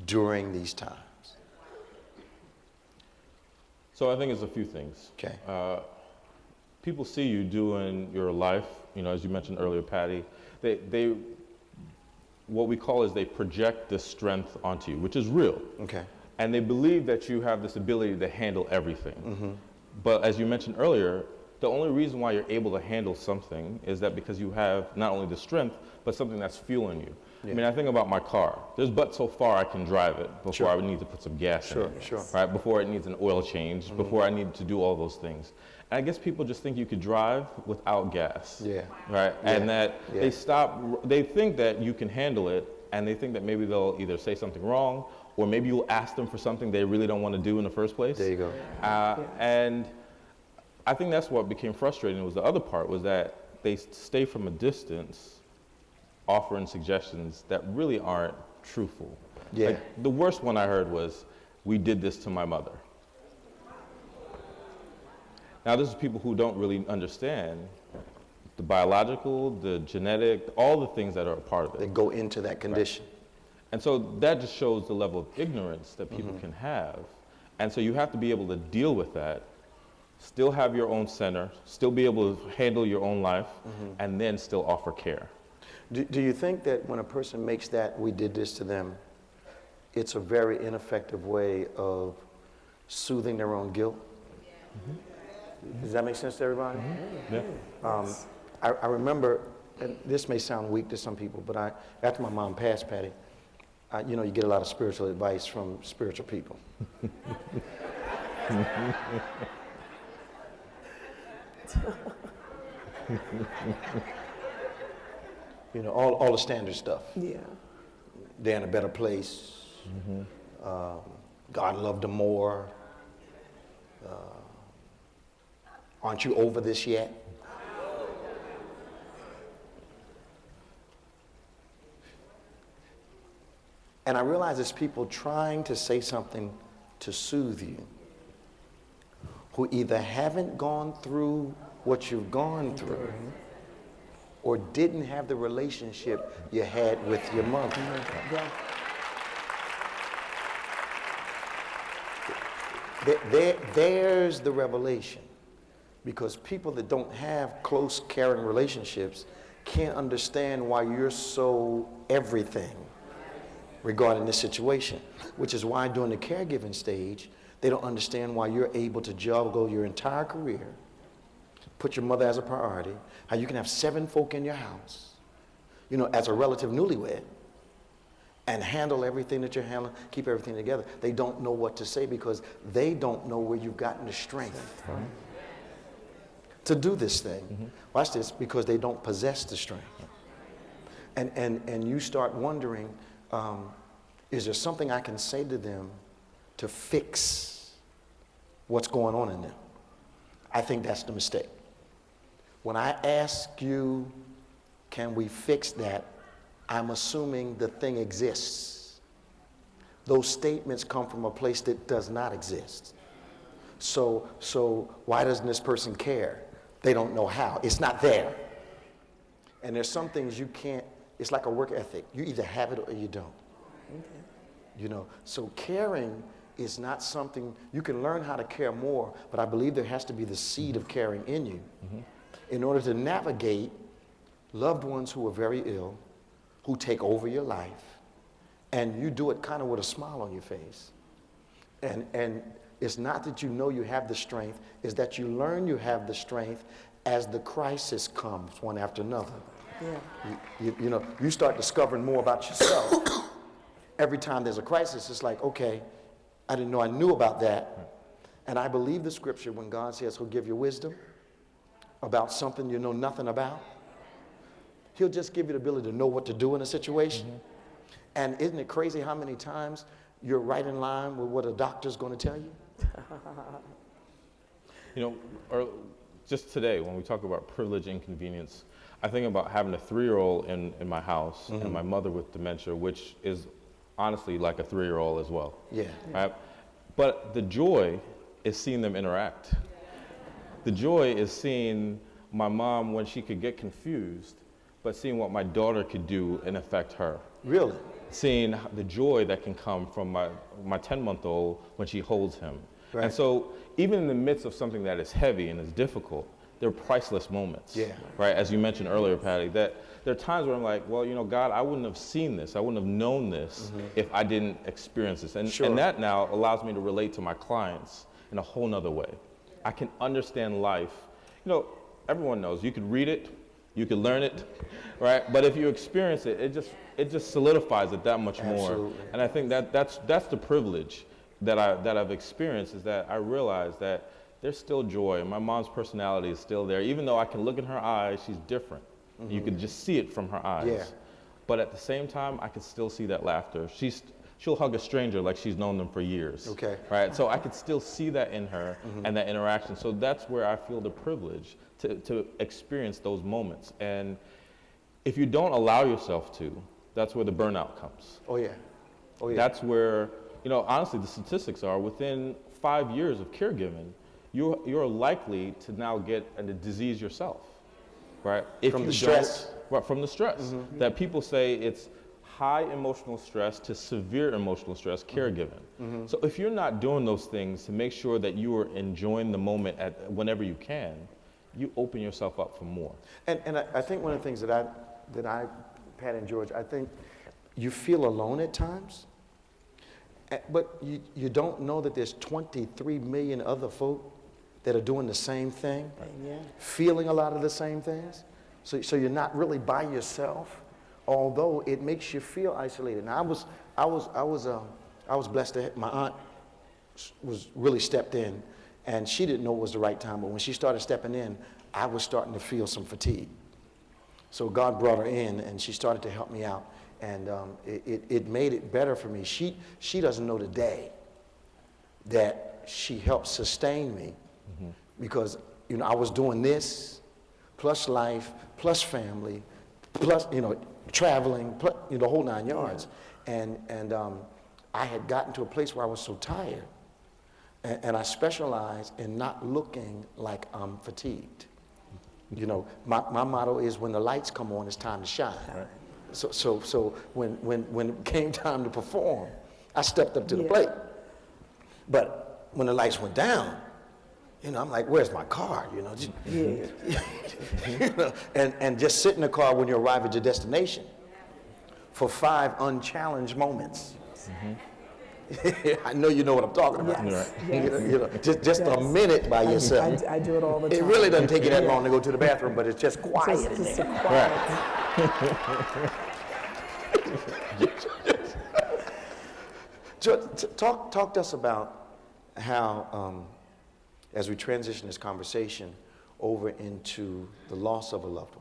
during these times? So I think it's a few things. Okay. People see you doing your life, you know, as you mentioned earlier, Patty, they what we call is they project this strength onto you, which is real. Okay. And they believe that you have this ability to handle everything. But as you mentioned earlier, the only reason why you're able to handle something is that because you have not only the strength, but something that's fueling you. Yeah. I mean, I think about my car. There's but so far I can drive it before Sure. I would need to put some gas in it. Sure. Right? Before it needs an oil change, before I need to do all those things. And I guess people just think you could drive without gas. Yeah. Right? Yeah. And that Yeah. they think that you can handle it, and they think that maybe they'll either say something wrong, or maybe you'll ask them for something they really don't want to do in the first place. There you go. And I think that's what became frustrating. Was the other part was that they stay from a distance, offering suggestions that really aren't truthful. Yeah. Like, the worst one I heard was, "We did this to my mother." Now, this is people who don't really understand the biological, the genetic, all the things that are a part of it. They go into that condition. And so that just shows the level of ignorance that people can have. And so you have to be able to deal with that, still have your own center, still be able to handle your own life, and then still offer care. Do you think that when a person makes that, "we did this to them," it's a very ineffective way of soothing their own guilt? Does that make sense to everybody? Yeah. I remember, and this may sound weak to some people, but after my mom passed, Patty, you know, you get a lot of spiritual advice from spiritual people. You know, all the standard stuff. Yeah. They're in a better place. God loved them more. Aren't you over this yet? And I realize it's people trying to say something to soothe you, who either haven't gone through what you've gone through, or didn't have the relationship you had with your mother. Yeah. There's the revelation. Because people that don't have close, caring relationships can't understand why you're so everything regarding this situation, which is why during the caregiving stage, they don't understand why you're able to juggle your entire career, put your mother as a priority, how you can have 7 folk in your house, you know, as a relative newlywed, and handle everything that you're handling, keep everything together. They don't know what to say because they don't know where you've gotten the strength to do this thing. Watch this, because they don't possess the strength. And you start wondering, is there something I can say to them to fix what's going on in them? I think that's the mistake. When I ask you can we fix that? I'm assuming the thing exists. Those statements come from a place that does not exist. So why doesn't this person care? They don't know how. It's not there. And there's some things you can't, it's like a work ethic. You either have it or you don't. You know, so caring is not something, you can learn how to care more, but I believe there has to be the seed of caring in you in order to navigate loved ones who are very ill, who take over your life, and you do it kind of with a smile on your face. And it's not that you know you have the strength, it's that you learn you have the strength as the crisis comes one after another. Yeah. You know, you start discovering more about yourself. Every time there's a crisis, it's like, okay, I didn't know I knew about that. And I believe the scripture when God says he'll give you wisdom about something you know nothing about. He'll just give you the ability to know what to do in a situation. And isn't it crazy how many times you're right in line with what a doctor's going to tell you? You know, or just today when we talk about privileged inconvenience, I think about having a 3-year-old in my house and my mother with dementia, which is honestly like a 3-year-old as well. Yeah. Right? But the joy is seeing them interact. The joy is seeing my mom when she could get confused, but seeing what my daughter could do and affect her. Really? Seeing the joy that can come from my 10-month-old when she holds him. Right. And so even in the midst of something that is heavy and is difficult, they're priceless moments. Yeah. Right? As you mentioned earlier, Patty, that there are times where I'm like, well, you know, God, I wouldn't have seen this. I wouldn't have known this if I didn't experience this. And, Sure. and that now allows me to relate to my clients in a whole nother way. I can understand life. You know, everyone knows you could read it, you could learn it, right? But if you experience it, it just solidifies it that much more. Absolutely. And I think that's the privilege that I've experienced, is that I realize that there's still joy. My mom's personality is still there. Even though I can look in her eyes, she's different. You can just see it from her eyes. Yeah. But at the same time, I can still see that laughter. She'll hug a stranger like she's known them for years. Okay. Right? So I could still see that in her and that interaction. So that's where I feel the privilege to experience those moments. And if you don't allow yourself to, that's where the burnout comes. Oh, yeah. Oh, yeah. That's where, you know, honestly, the statistics are within 5 years of caregiving, you're likely to now get a disease yourself, right? If From you the stress? don't- Right, from the stress. That people say it's high emotional stress to severe emotional stress caregiving. So if you're not doing those things to make sure that you are enjoying the moment whenever you can, you open yourself up for more. And I think one of the things that I, Pat and George, I think you feel alone at times, but you don't know that there's 23 million other folk that are doing the same thing, Yeah. feeling a lot of the same things. So you're not really by yourself, although it makes you feel isolated. Now I was blessed to my aunt was really stepped in, and she didn't know it was the right time. But when she started stepping in, I was starting to feel some fatigue. So God brought her in, and she started to help me out, and it made it better for me. She doesn't know today that she helped sustain me, because I was doing this, plus life, plus family, plus traveling, plus, the whole 9 yards, and I had gotten to a place where I was so tired, and I specialize in not looking like I'm fatigued. My motto is, when the lights come on, it's time to shine. Right. So when it came time to perform, I stepped up to the plate. But when the lights went down, I'm like, where's my car? And just sit in the car when you arrive at your destination for 5 unchallenged moments. I know you know what I'm talking about. Yes, yes. Just a minute by yourself. I do it all the time. It really doesn't take you that long to go to the bathroom, but it's just quiet in Just there. a quiet. Talk to us about how, as we transition this conversation over into the loss of a loved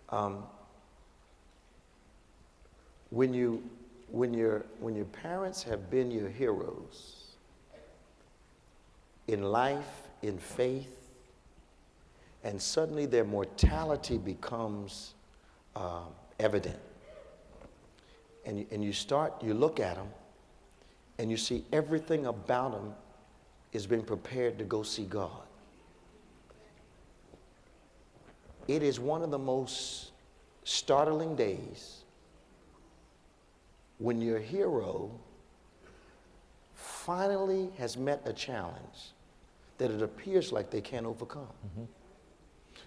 one, when your parents have been your heroes in life, in faith, and suddenly their mortality becomes evident. And you look at them, and you see everything about them is being prepared to go see God. It is one of the most startling days when your hero finally has met a challenge that it appears like they can't overcome.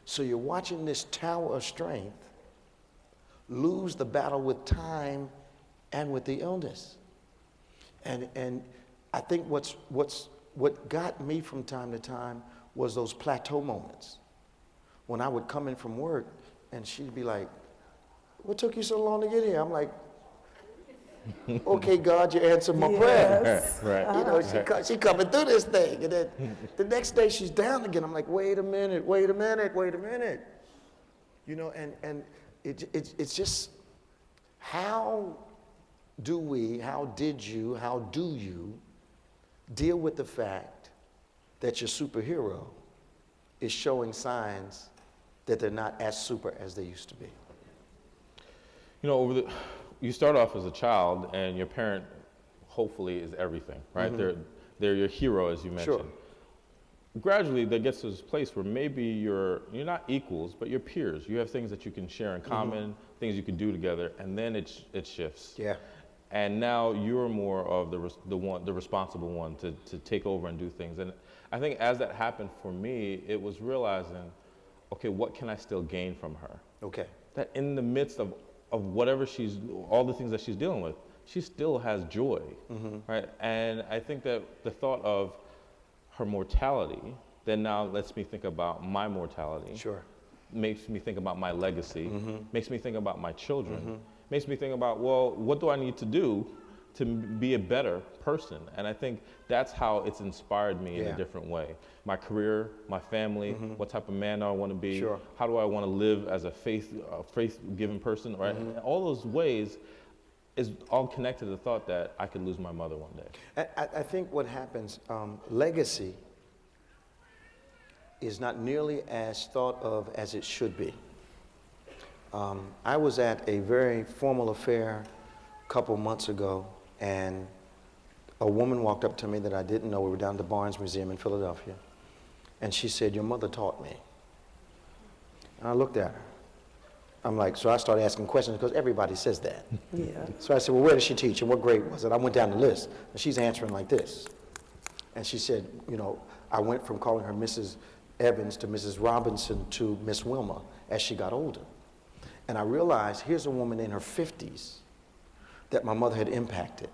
So you're watching this tower of strength lose the battle with time and with the illness. And I think what got me from time to time was those plateau moments. When I would come in from work and she'd be like, "What took you so long to get here?" I'm like, "Okay, God, you answered my prayer." Yes. Right. You know, she coming through this thing. And then the next day she's down again. I'm like, wait a minute. You know, and it's just, how do you deal with the fact that your superhero is showing signs that they're not as super as they used to be? You know, you start off as a child, and your parent hopefully is everything, right? They're your hero, as you mentioned. Sure. Gradually, that gets to this place where maybe you're not equals, but you're peers. You have things that you can share in common, things you can do together, and then it shifts. Yeah. And now you're more of the responsible one to take over and do things. And I think as that happened for me, it was realizing, okay, what can I still gain from her? Okay. That in the midst of whatever all the things that she's dealing with, she still has joy, right? And I think that the thought of her mortality then now lets me think about my mortality. Sure. Makes me think about my legacy, makes me think about my children, makes me think about, well, what do I need to do to be a better person? And I think that's how it's inspired me in a different way. My career, my family, what type of man do I want to be? Sure. How do I want to live as a faith-given person, right? All those ways is all connected to the thought that I could lose my mother one day. I think what happens, legacy is not nearly as thought of as it should be. I was at a very formal affair a couple months ago, and a woman walked up to me that I didn't know. We were down at the Barnes Museum in Philadelphia, and she said, "Your mother taught me." And I looked at her. I'm like, so I started asking questions because everybody says that. Yeah. So I said, "Well, where did she teach and what grade was it?" I went down the list, and she's answering like this. And she said, you know, I went from calling her Mrs. Evans to Mrs. Robinson to Miss Wilma as she got older. And I realized here's a woman in her 50s that my mother had impacted.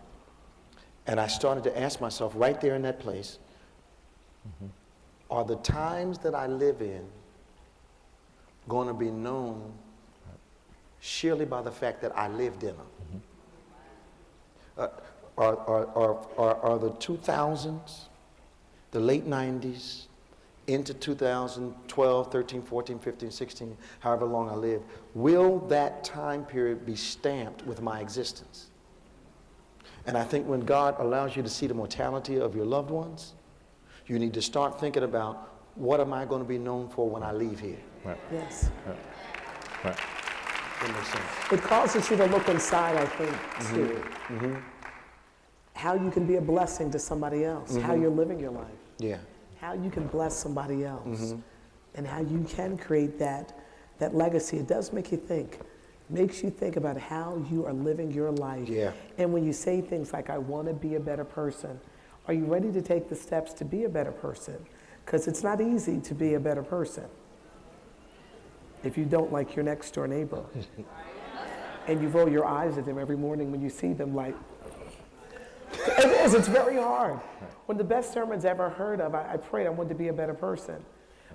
And I started to ask myself right there in that place, are the times that I live in going to be known sheerly by the fact that I lived in them? Are the 2000s, the late 90s, into 2012, 13, 14, 15, 16, however long I live, will that time period be stamped with my existence? And I think when God allows you to see the mortality of your loved ones, you need to start thinking about, what am I going to be known for when I leave here? Right. Yes. Right. That makes sense. It causes you to look inside, I think, too. How you can be a blessing to somebody else, how you're living your life, Yeah. how you can bless somebody else, and how you can create that legacy. It does make you think. Makes you think about how you are living your life. Yeah. And when you say things like, I want to be a better person, are you ready to take the steps to be a better person? Because it's not easy to be a better person if you don't like your next door neighbor. And you roll your eyes at them every morning when you see them, like, it is, it's very hard. One of the best sermons I ever heard of, I prayed I wanted to be a better person.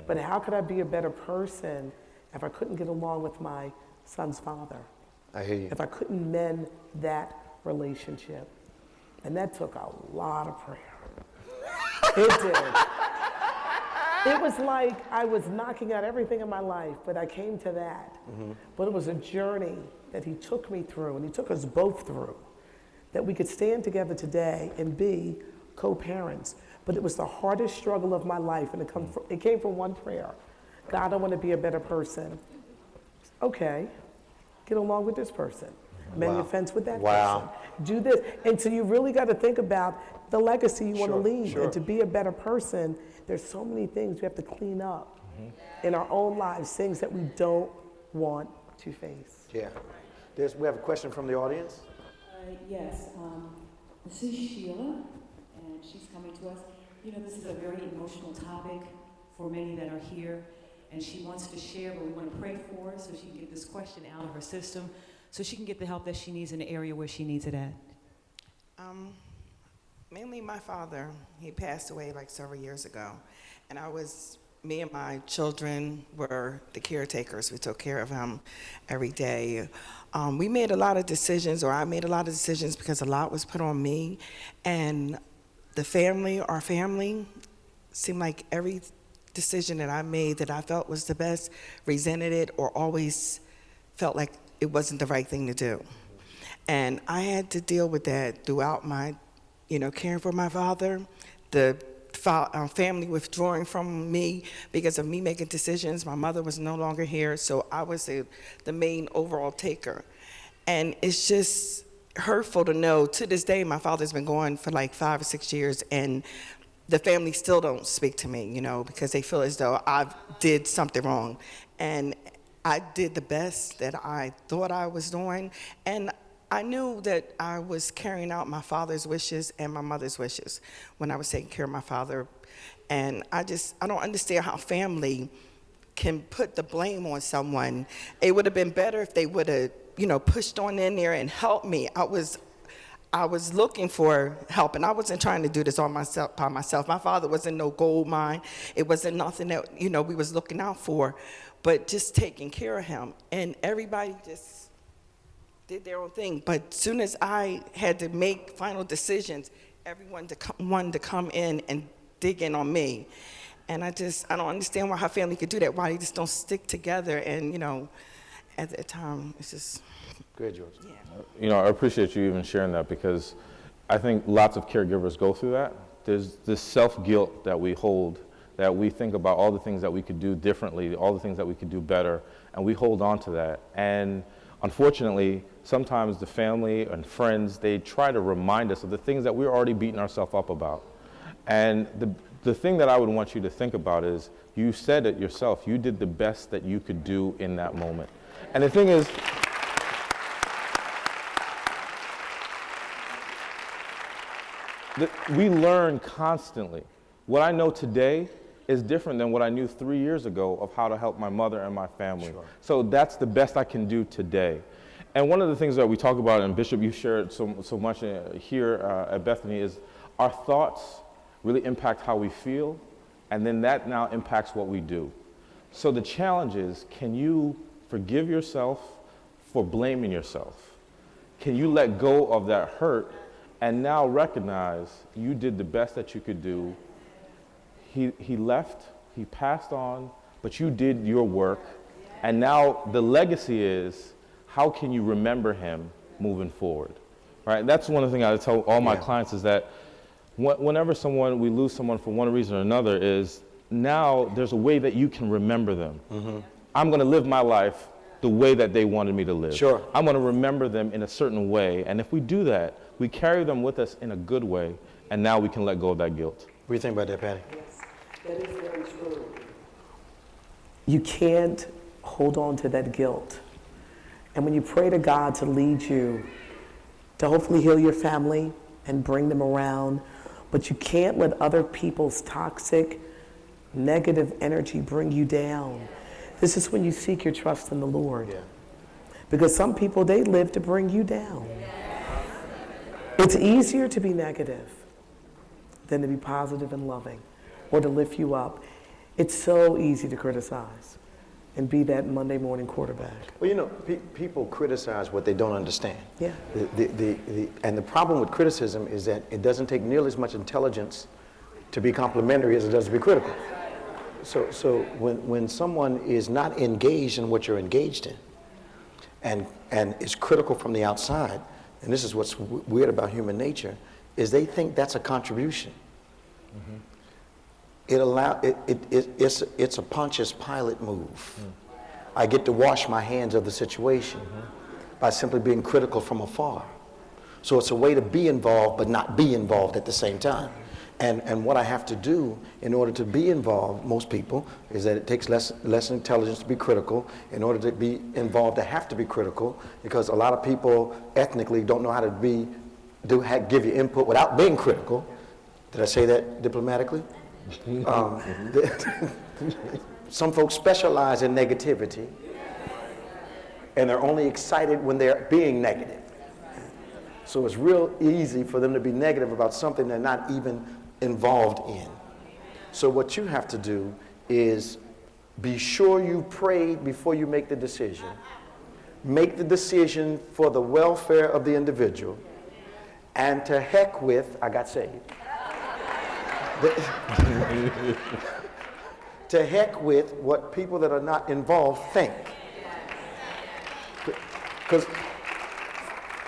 But how could I be a better person if I couldn't get along with my son's father? I hear you. If I couldn't mend that relationship? And that took a lot of prayer. It did. It was like I was knocking out everything in my life, but I came to that. But it was a journey that he took me through, and he took us both through, that we could stand together today and be co-parents. But it was the hardest struggle of my life, and it came from one prayer. God, I want to be a better person. Okay, get along with this person. Mend your fence with that person. Do this. And so you really got to think about the legacy you want to leave. And to be a better person, there's so many things we have to clean up in our own lives, things that we don't want to face. Yeah. We have a question from the audience. Yes, this is Sheila, and she's coming to us. You know, this is a very emotional topic for many that are here, and she wants to share, but we want to pray for her so she can get this question out of her system, so she can get the help that she needs in the area where she needs it at. Mainly my father. He passed away like several years ago, and me and my children were the caretakers. We took care of him every day. We made a lot of decisions, or I made a lot of decisions because a lot was put on me. And our family, seemed like every decision that I made that I felt was the best, resented it, or always felt like it wasn't the right thing to do. And I had to deal with that throughout my, caring for my father, the family withdrawing from me because of me making decisions. My mother was no longer here, so I was the main overall taker. And it's just hurtful to know, to this day, my father's been gone for like 5 or 6 years, and the family still don't speak to me, because they feel as though I did something wrong. And I did the best that I thought I was doing, and I knew that I was carrying out my father's wishes and my mother's wishes when I was taking care of my father. And I don't understand how family can put the blame on someone. It would have been better if they would have, pushed on in there and helped me. I was looking for help, and I wasn't trying to do this by myself. My father wasn't no gold mine. It wasn't nothing that, we was looking out for, but just taking care of him. And everybody just did their own thing. But as soon as I had to make final decisions, everyone wanted to come in and dig in on me. And I don't understand why her family could do that, why they just don't stick together. And, at that time, it's just... Good, George. Yeah. I appreciate you even sharing that, because I think lots of caregivers go through that. There's this self-guilt that we hold, that we think about all the things that we could do differently, all the things that we could do better, and we hold on to that. And unfortunately, sometimes the family and friends, they try to remind us of the things that we're already beating ourselves up about. And the thing that I would want you to think about is, you said it yourself, you did the best that you could do in that moment. And the thing is, we learn constantly. What I know today is different than what I knew 3 years ago of how to help my mother and my family. Sure. So that's the best I can do today. And one of the things that we talk about, and Bishop, you shared so much here at Bethany, is our thoughts really impact how we feel, and then that now impacts what we do. So the challenge is, can you forgive yourself for blaming yourself? Can you let go of that hurt and now recognize you did the best that you could do? He left, he passed on, but you did your work, and now the legacy is, how can you remember him moving forward, right? That's one of the things I tell all my clients, is that whenever we lose someone for one reason or another, is now there's a way that you can remember them. Mm-hmm. I'm gonna live my life the way that they wanted me to live. Sure. I'm gonna remember them in a certain way, and if we do that, we carry them with us in a good way, and now we can let go of that guilt. What do you think about that, Patty? Yes, that is very true. You can't hold on to that guilt. And when you pray to God to lead you, to hopefully heal your family and bring them around, but you can't let other people's toxic, negative energy bring you down. This is when you seek your trust in the Lord. Yeah. Because some people, they live to bring you down. It's easier to be negative than to be positive and loving, or to lift you up. It's so easy to criticize and be that Monday morning quarterback. Well, people criticize what they don't understand. Yeah. And the problem with criticism is that it doesn't take nearly as much intelligence to be complimentary as it does to be critical. So when someone is not engaged in what you're engaged in, and is critical from the outside, and this is what's weird about human nature, is they think that's a contribution. Mm-hmm. it's a Pontius Pilate move. I get to wash my hands of the situation by simply being critical from afar. So it's a way to be involved but not be involved at the same time. And what I have to do in order to be involved, most people, is that it takes less intelligence to be critical. In order to be involved, I have to be critical, because a lot of people ethnically don't know how to give you input without being critical. Did I say that diplomatically? Some folks specialize in negativity, and they're only excited when they're being negative. So it's real easy for them to be negative about something they're not even involved in. So what you have to do is be sure you prayed before you make the decision. Make the decision for the welfare of the individual, and to heck with, I got saved. To heck with what people that are not involved think. Because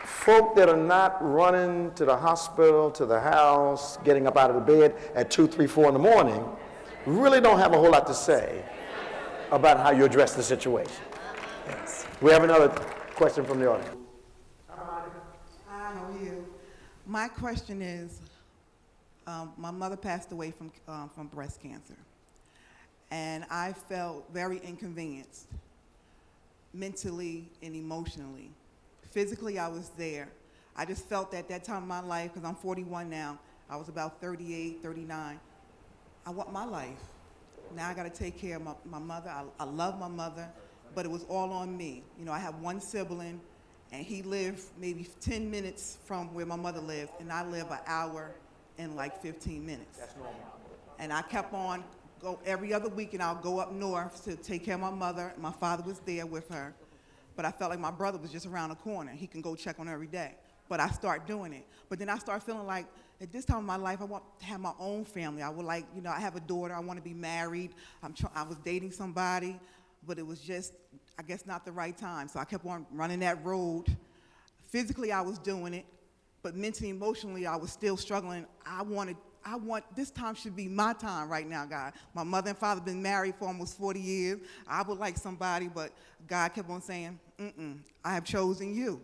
folk that are not running to the hospital, to the house, getting up out of the bed at 2, 3, 4 in the morning, really don't have a whole lot to say about how you address the situation. Yes. We have another question from the audience. Hi, how are you? My question is, my mother passed away from breast cancer, and I felt very inconvenienced, mentally and emotionally. Physically, I was there. I just felt at that time of my life, because I'm 41 now, I was about 38, 39. I want my life. Now I got to take care of my mother. I love my mother, but it was all on me. You know, I have one sibling, and he lived maybe 10 minutes from where my mother lived, and I live an hour and like 15 minutes. That's normal. And I kept on every other weekend. I'll go up north to take care of my mother. My father was there with her. But I felt like my brother was just around the corner. He can go check on her every day. But I start doing it. But then I start feeling like at this time of my life, I want to have my own family. I would like, you know, I have a daughter. I want to be married. I was dating somebody, but it was just, I guess, not the right time. So I kept on running that road. Physically, I was doing it. But mentally, emotionally, I was still struggling. This time should be my time right now, God. My mother and father have been married for almost 40 years. I would like somebody, but God kept on saying, I have chosen you.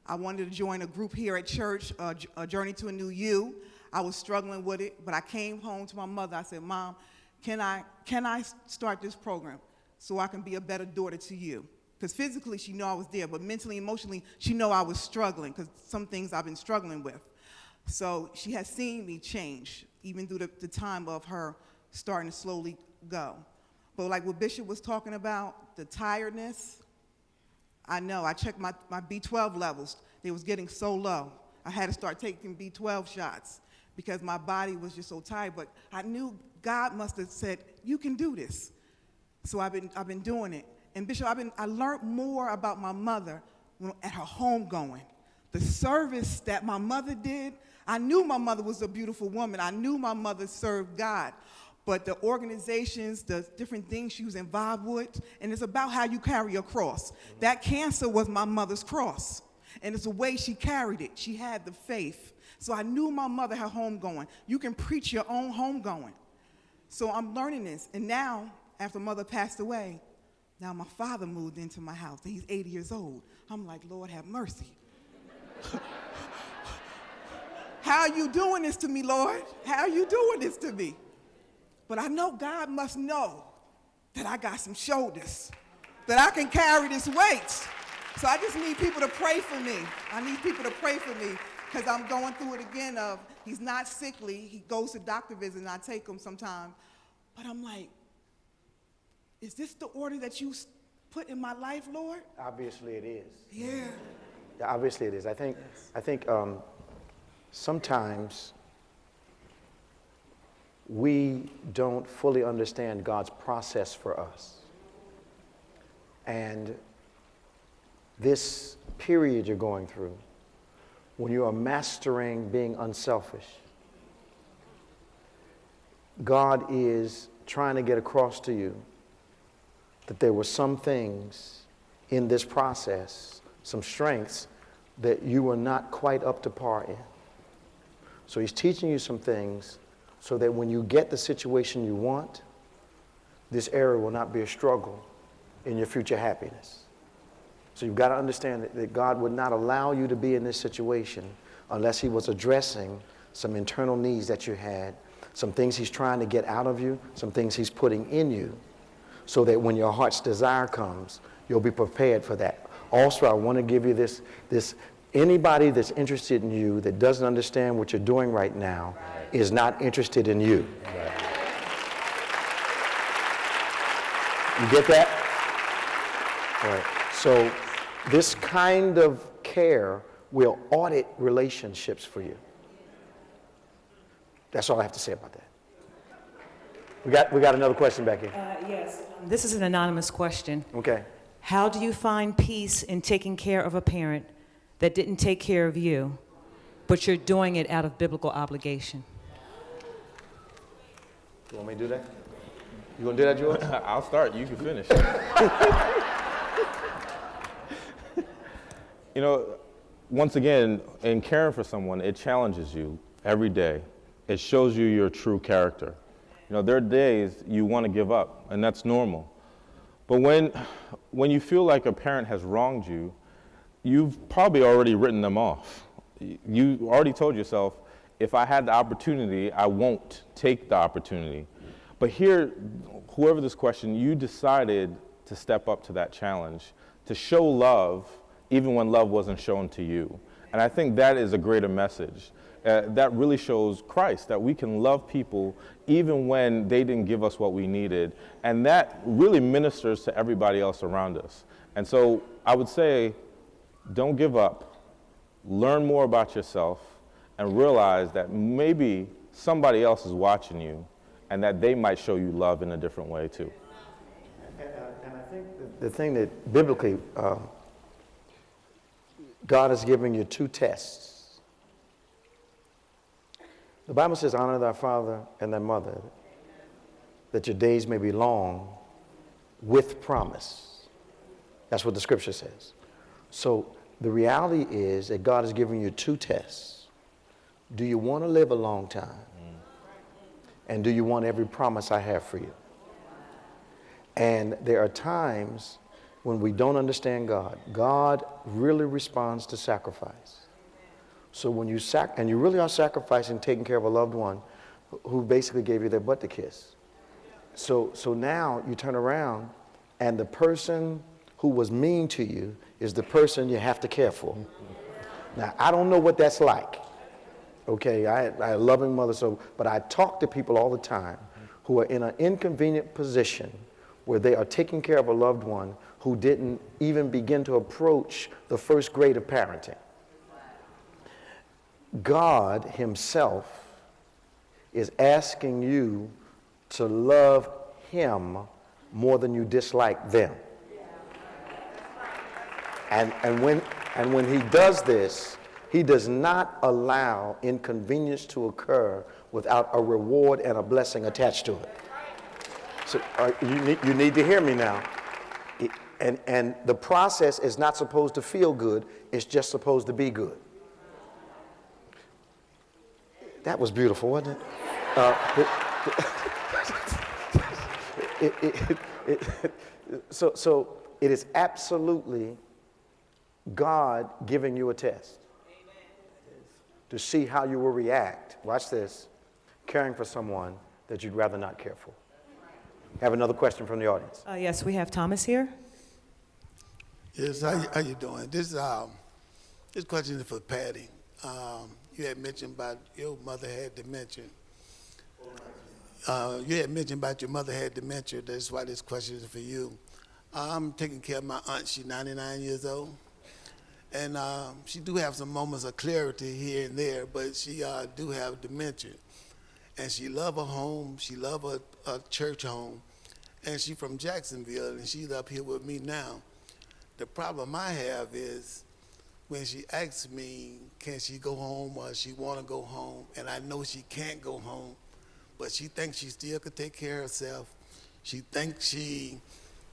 I wanted to join a group here at church, a Journey to a New You. I was struggling with it, but I came home to my mother. I said, Mom, can I start this program so I can be a better daughter to you? Because physically, she knew I was there, but mentally, emotionally, she knew I was struggling, because some things I've been struggling with. So she has seen me change, even through the time of her starting to slowly go. But like what Bishop was talking about, the tiredness, I know. I checked my B12 levels. They was getting so low. I had to start taking B12 shots because my body was just so tired. But I knew God must have said, you can do this. So I've been doing it. And Bishop, I learned more about my mother at her homegoing. The service that my mother did, I knew my mother was a beautiful woman. I knew my mother served God. But the organizations, the different things she was involved with, and it's about how you carry a cross. That cancer was my mother's cross. And it's the way she carried it. She had the faith. So I knew my mother had homegoing. You can preach your own homegoing. So I'm learning this. And now, after mother passed away, now my father moved into my house. He's 80 years old. I'm like, Lord, have mercy. How are you doing this to me, Lord? How are you doing this to me? But I know God must know that I got some shoulders, that I can carry this weight. So I just need people to pray for me. I need people to pray for me, because I'm going through it again of, he's not sickly. He goes to doctor visits, and I take him sometime. But I'm like, is this the order that you put in my life, Lord? Obviously it is. Yeah. Yeah, obviously it is. I think sometimes we don't fully understand God's process for us. And this period you're going through, when you are mastering being unselfish, God is trying to get across to you that there were some things in this process, some strengths that you were not quite up to par in. So he's teaching you some things so that when you get the situation you want, this area will not be a struggle in your future happiness. So you've got to understand that God would not allow you to be in this situation unless he was addressing some internal needs that you had, some things he's trying to get out of you, some things he's putting in you, so that when your heart's desire comes, you'll be prepared for that. Also, I want to give you this anybody that's interested in you that doesn't understand what you're doing right now is not interested in you. You get that? All right. So this kind of care will audit relationships for you. That's all I have to say about that. We got another question back here. Yes. This is an anonymous question. Okay. How do you find peace in taking care of a parent that didn't take care of you, but you're doing it out of biblical obligation? You want me to do that? You gonna do that, George? I'll start. You can finish. You know, once again, in caring for someone, it challenges you every day. It shows you your true character. You know, there are days you want to give up, and that's normal. But when you feel like a parent has wronged you, you've probably already written them off. You already told yourself, if I had the opportunity, I won't take the opportunity. But here, whoever this question, you decided to step up to that challenge, to show love, even when love wasn't shown to you. And I think that is a greater message. That really shows Christ, that we can love people even when they didn't give us what we needed. And that really ministers to everybody else around us. And so I would say, don't give up, learn more about yourself, and realize that maybe somebody else is watching you and that they might show you love in a different way too. And I think the thing that biblically, God is giving you two tests. The Bible says, honor thy father and thy mother, that your days may be long with promise. That's what the scripture says. So the reality is that God is giving you two tests. Do you want to live a long time? And do you want every promise I have for you? And there are times when we don't understand God. God really responds to sacrifice. So when you and you really are sacrificing taking care of a loved one who basically gave you their butt to kiss. So now you turn around and the person who was mean to you is the person you have to care for. Now, I don't know what that's like. Okay, I had a loving mother, but I talk to people all the time who are in an inconvenient position where they are taking care of a loved one who didn't even begin to approach the first grade of parenting. God himself is asking you to love him more than you dislike them. And when he does this, he does not allow inconvenience to occur without a reward and a blessing attached to it. So you need to hear me now. And the process is not supposed to feel good, it's just supposed to be good. That was beautiful, wasn't it? So it is absolutely God giving you a test to see how you will react. Watch this. Caring for someone that you'd rather not care for. Have another question from the audience. Yes, we have Thomas here. Yes, how you doing? This question is for Patty. You had mentioned about your mother had dementia. You had mentioned about your mother had dementia. That's why this question is for you. I'm taking care of my aunt. She's 99 years old. And she do have some moments of clarity here and there, but she do have dementia. And she love her home. She love a church home. And she from Jacksonville, and she's up here with me now. The problem I have is when she asks me, can she go home or she want to go home, and I know she can't go home, but she thinks she still could take care of herself. She thinks she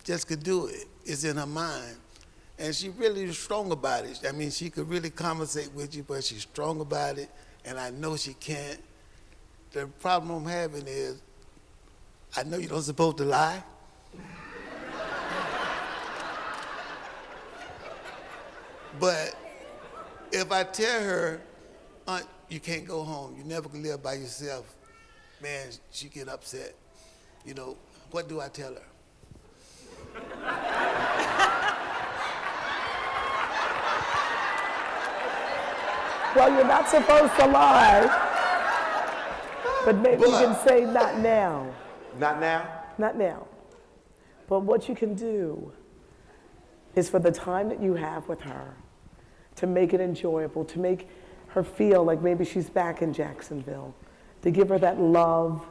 just could do it. It's in her mind. And she really is strong about it. I mean, she could really conversate with you, but she's strong about it, and I know she can't. the problem I'm having is, I know you're not supposed to lie. But if I tell her, Aunt, you can't go home, you never can live by yourself, man, she get upset. You know, what do I tell her? Well, you're not supposed to lie, but maybe you can say not now. Not now? Not now. But what you can do is for the time that you have with her, to make it enjoyable, to make her feel like maybe she's back in Jacksonville, to give her that love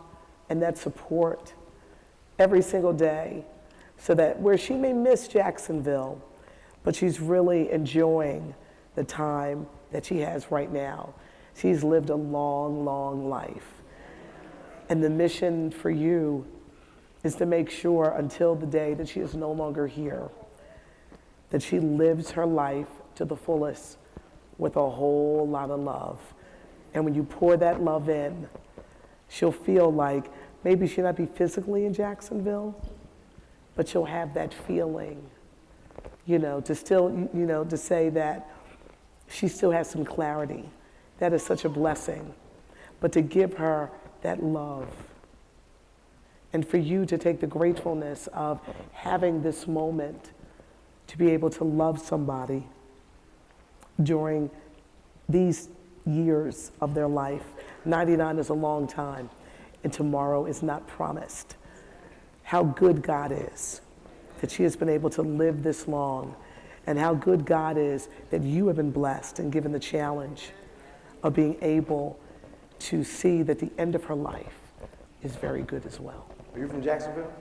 and that support every single day, so that where she may miss Jacksonville, but she's really enjoying the time that she has right now. She's lived a long, long life. And the mission for you is to make sure until the day that she is no longer here, that she lives her life to the fullest with a whole lot of love. And when you pour that love in, she'll feel like maybe she'll not be physically in Jacksonville, but she'll have that feeling, you know, to still, you know, to say that she still has some clarity. That is such a blessing. But to give her that love, and for you to take the gratefulness of having this moment to be able to love somebody during these years of their life. 99 is a long time, and tomorrow is not promised. How good God is that she has been able to live this long, and how good God is that you have been blessed and given the challenge of being able to see that the end of her life is very good as well. Are you from Jacksonville?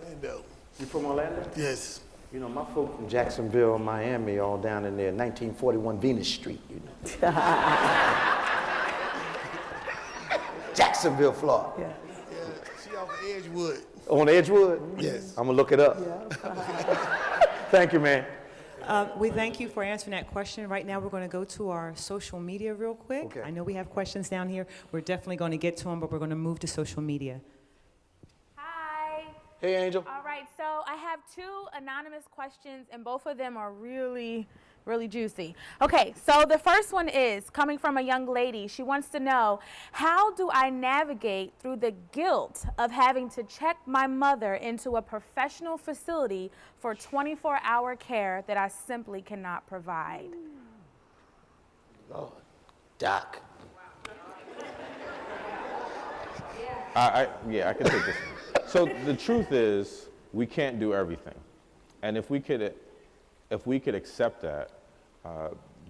Orlando. You from Orlando? Yes. You know, my folk from Jacksonville, Miami, all down in there, 1941 Venus Street, you know. Jacksonville, Florida. Yeah. Yeah, she off of Edgewood. On Edgewood? Yes. I'm gonna look it up. Thank you, man. We thank you for answering that question. Right now, we're going to go to our social media real quick. Okay. I know we have questions down here. We're definitely going to get to them, but we're going to move to social media. Hi. Hey, Angel. All right, so I have 2 anonymous questions, and both of them are really juicy. Okay, so the first one is coming from a young lady. She wants to know, how do I navigate through the guilt of having to check my mother into a professional facility for 24-hour care that I simply cannot provide? Lord, Doc. I can take this. So the truth is, we can't do everything, and if we could accept that,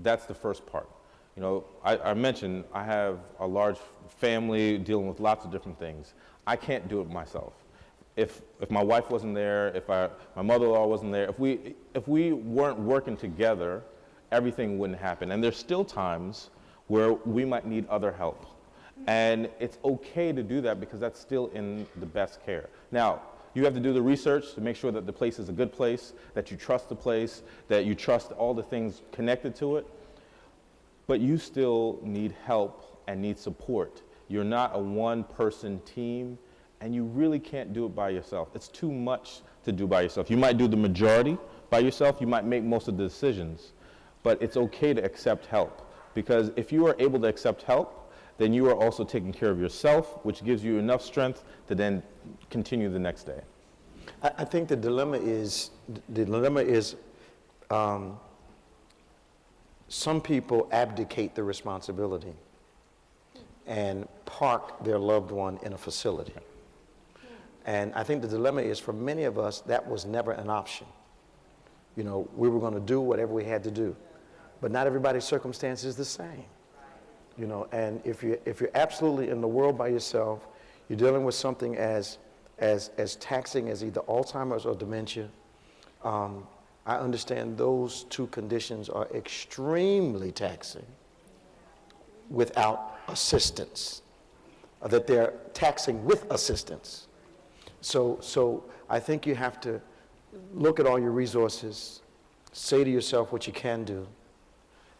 that's the first part. You know, I mentioned I have a large family dealing with lots of different things. I can't do it myself. If my wife wasn't there, if my mother-in-law wasn't there, if we weren't working together, everything wouldn't happen. And there's still times where we might need other help. And it's okay to do that because that's still in the best care. Now, you have to do the research to make sure that the place is a good place, that you trust the place, that you trust all the things connected to it. But you still need help and need support. You're not a one-person team, and you really can't do it by yourself. It's too much to do by yourself. You might do the majority by yourself. You might make most of the decisions. But it's okay to accept help, because if you are able to accept help, then you are also taking care of yourself, which gives you enough strength to then continue the next day. I think the dilemma is some people abdicate the responsibility and park their loved one in a facility. And I think the dilemma is, for many of us, that was never an option. You know, we were going to do whatever we had to do. But not everybody's circumstance is the same. You know, and if you're absolutely in the world by yourself, you're dealing with something as taxing as either Alzheimer's or dementia, I understand those 2 conditions are extremely taxing without assistance, that they're taxing with assistance. So I think you have to look at all your resources, say to yourself what you can do,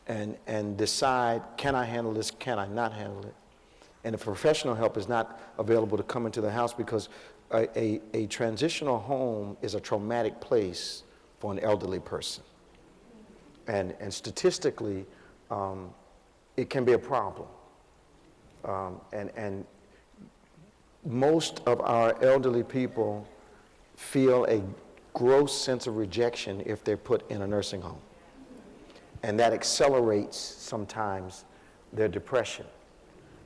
and decide, can I handle this, can I not handle it? And if professional help is not available to come into the house, because a transitional home is a traumatic place for an elderly person. And statistically, it can be a problem. And most of our elderly people feel a gross sense of rejection if they're put in a nursing home. And that accelerates sometimes their depression.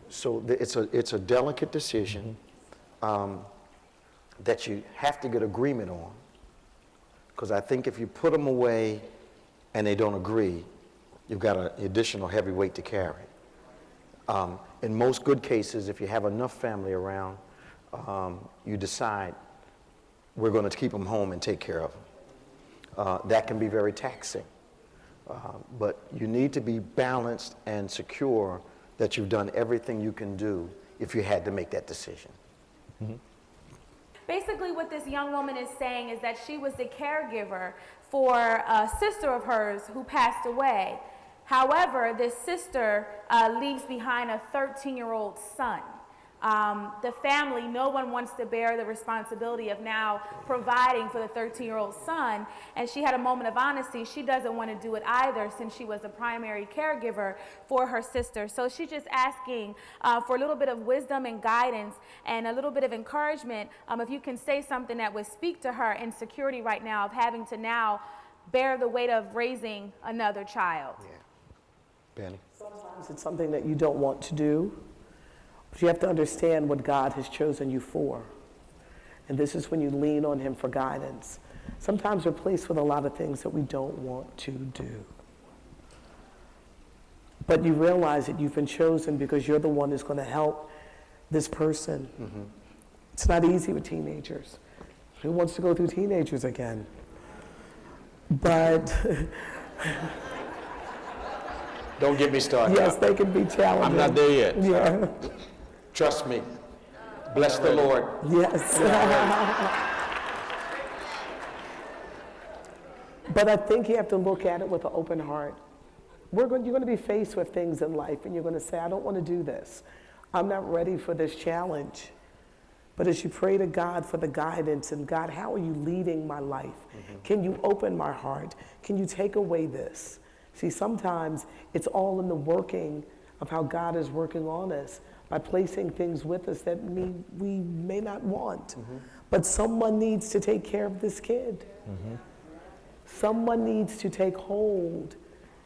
So it's a delicate decision that you have to get agreement on. Because I think if you put them away and they don't agree, you've got an additional heavy weight to carry. In most good cases, if you have enough family around, you decide we're going to keep them home and take care of them. That can be very taxing. But you need to be balanced and secure that you've done everything you can do if you had to make that decision. Mm-hmm. Basically, what this young woman is saying is that she was the caregiver for a sister of hers who passed away. However, this sister leaves behind a 13-year-old son. The family, no one wants to bear the responsibility of now providing for the 13-year-old son, and she had a moment of honesty. She doesn't want to do it either since she was the primary caregiver for her sister. So she's just asking for a little bit of wisdom and guidance and a little bit of encouragement. If you can say something that would speak to her insecurity right now of having to now bear the weight of raising another child. Yeah. Benny? Sometimes it's something that you don't want to do. But you have to understand what God has chosen you for. And this is when you lean on him for guidance. Sometimes we're placed with a lot of things that we don't want to do. But you realize that you've been chosen because you're the one who's going to help this person. Mm-hmm. It's not easy with teenagers. Who wants to go through teenagers again? But Don't get me started. yes, they can be challenging. I'm not there yet. Yeah. Trust me. Bless the Lord. Yes. But I think you have to look at it with an open heart. You're going to be faced with things in life, and you're going to say, I don't want to do this. I'm not ready for this challenge. But as you pray to God for the guidance, and God, how are you leading my life? Mm-hmm. Can you open my heart? Can you take away this? See, sometimes it's all in the working of how God is working on us by placing things with us that we may not want. Mm-hmm. But someone needs to take care of this kid. Mm-hmm. Someone needs to take hold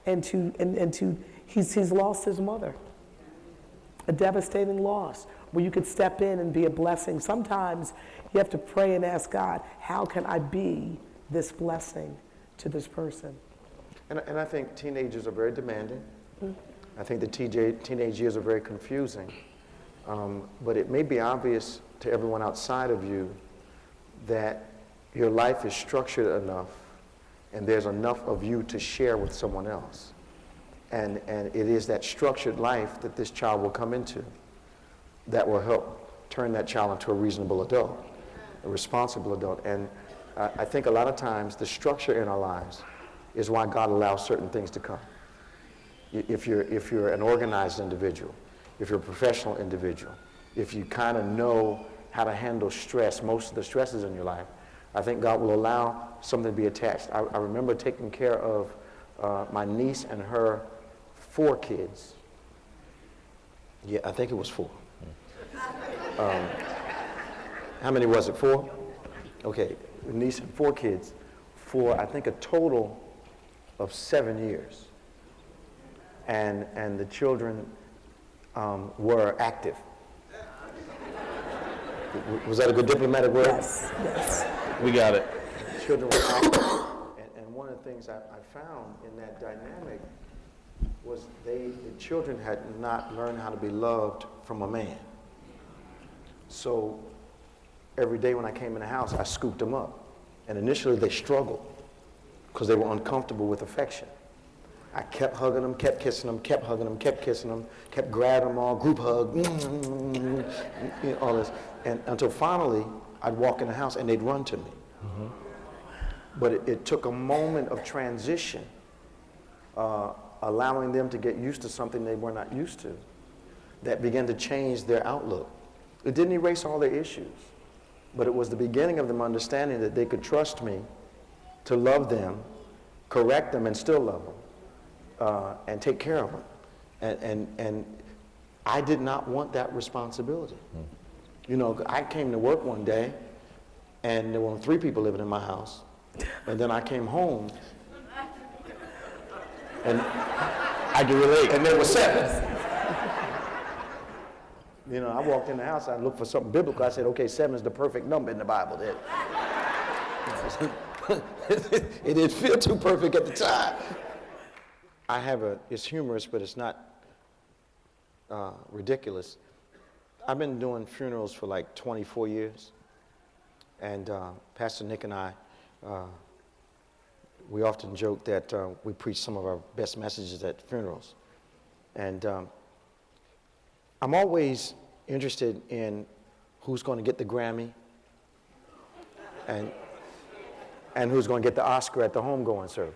he's lost his mother. A devastating loss where you could step in and be a blessing. Sometimes you have to pray and ask God, how can I be this blessing to this person? And I think teenagers are very demanding. Mm-hmm. I think the teenage years are very confusing. But it may be obvious to everyone outside of you that your life is structured enough and there's enough of you to share with someone else. And it is that structured life that this child will come into that will help turn that child into a reasonable adult, a responsible adult. And I think a lot of times the structure in our lives is why God allows certain things to come. If you're an organized individual, if you're a professional individual, if you kind of know how to handle stress, most of the stresses in your life, I think God will allow something to be attached. I remember taking care of my niece and her 4 kids. Yeah, I think it was 4. How many was it, 4? Okay, niece and 4 kids for I think a total of 7 years. And the children were active. Was that a good diplomatic word? Yes, yes. We got it. The children were active. And one of the things I found in that dynamic was the children had not learned how to be loved from a man. So every day when I came in the house, I scooped them up. And initially they struggled because they were uncomfortable with affection. I kept hugging them, kept kissing them, kept hugging them, kept kissing them, kept grabbing them all, group hug, all this. And until finally, I'd walk in the house and they'd run to me. Mm-hmm. But it took a moment of transition, allowing them to get used to something they were not used to. that began to change their outlook. It didn't erase all their issues, but it was the beginning of them understanding that they could trust me to love them, correct them, and still love them, and take care of them. And I did not want that responsibility. You know, I came to work one day, and there were only 3 people living in my house. And then I came home, and I can relate, and there were 7. You know, I walked in the house, I looked for something biblical. I said, okay, 7 is the perfect number in the Bible. It didn't feel too perfect at the time. It's humorous, but it's not ridiculous. I've been doing funerals for like 24 years. And Pastor Nick and I, we often joke that we preach some of our best messages at funerals. And I'm always interested in who's going to get the Grammy and who's going to get the Oscar at the homegoing service.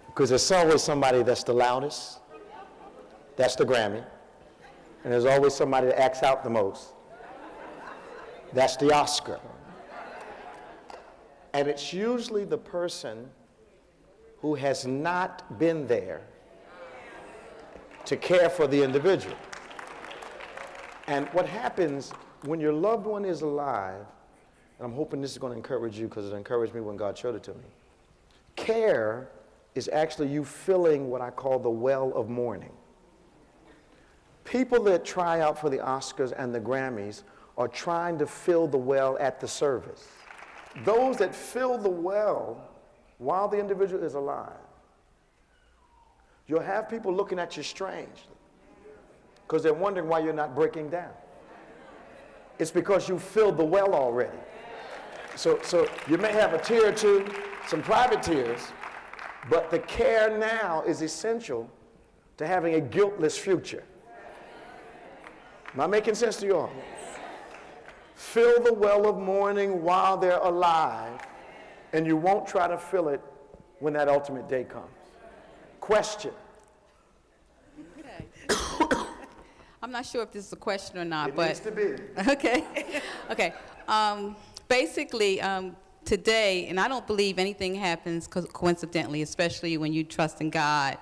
Because there's always somebody that's the loudest, that's the Grammy, and there's always somebody that acts out the most, that's the Oscar. And it's usually the person who has not been there to care for the individual. And what happens when your loved one is alive, and I'm hoping this is going to encourage you because it encouraged me when God showed it to me. Care is actually you filling what I call the well of mourning. People that try out for the Oscars and the Grammys are trying to fill the well at the service. Those that fill the well while the individual is alive, you'll have people looking at you strangely because they're wondering why you're not breaking down. It's because you filled the well already. So you may have a tear or two, some private tears, but the care now is essential to having a guiltless future. Am I making sense to you all? Fill the well of mourning while they're alive, and you won't try to fill it when that ultimate day comes. Question. Okay. I'm not sure if this is a question or not, but... It needs to be. Okay. Okay. Basically, today, and I don't believe anything happens coincidentally, especially when you trust in God.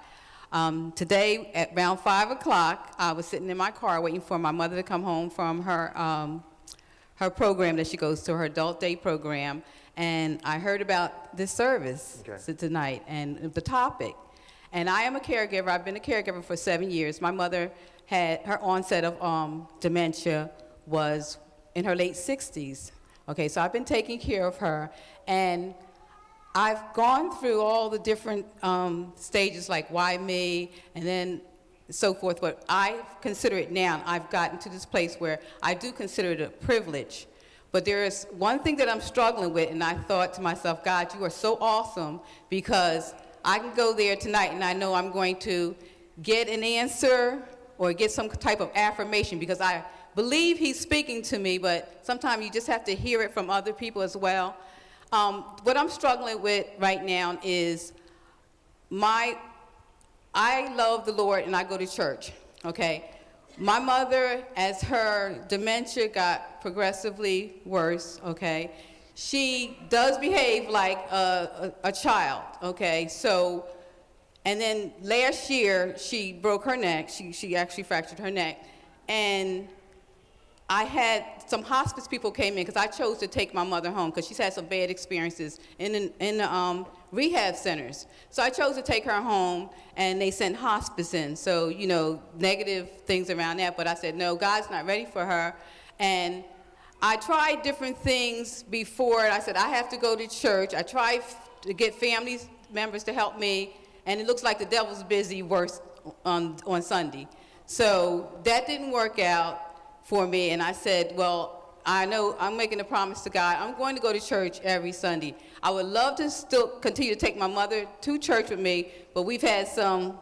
Today, at around 5 o'clock, I was sitting in my car waiting for my mother to come home from her program that she goes to, her adult day program, and I heard about this service tonight and the topic. And I am a caregiver. I've been a caregiver for 7 years. My mother had her onset of dementia was in her late 60s. Okay, so I've been taking care of her, and I've gone through all the different stages, like why me, and then so forth, but I consider it now, I've gotten to this place where I do consider it a privilege. But there is one thing that I'm struggling with, and I thought to myself, God, you are so awesome, because I can go there tonight and I know I'm going to get an answer or get some type of affirmation, because I believe he's speaking to me, but sometimes you just have to hear it from other people as well. What I'm struggling with right now is I love the Lord and I go to church, okay? My mother, as her dementia got progressively worse, okay, she does behave like a child, okay? So, and then last year, she broke her neck. She actually fractured her neck. And I had some hospice people came in because I chose to take my mother home because she's had some bad experiences in the rehab centers. So I chose to take her home, and they sent hospice in. So, you know, negative things around that. But I said, no, God's not ready for her. And I tried different things before. I said, I have to go to church. I tried to get family members to help me, and it looks like the devil's busy worse on Sunday. So that didn't work out for me, and I said, well, I know I'm making a promise to God. I'm going to go to church every Sunday. I would love to still continue to take my mother to church with me, but we've had some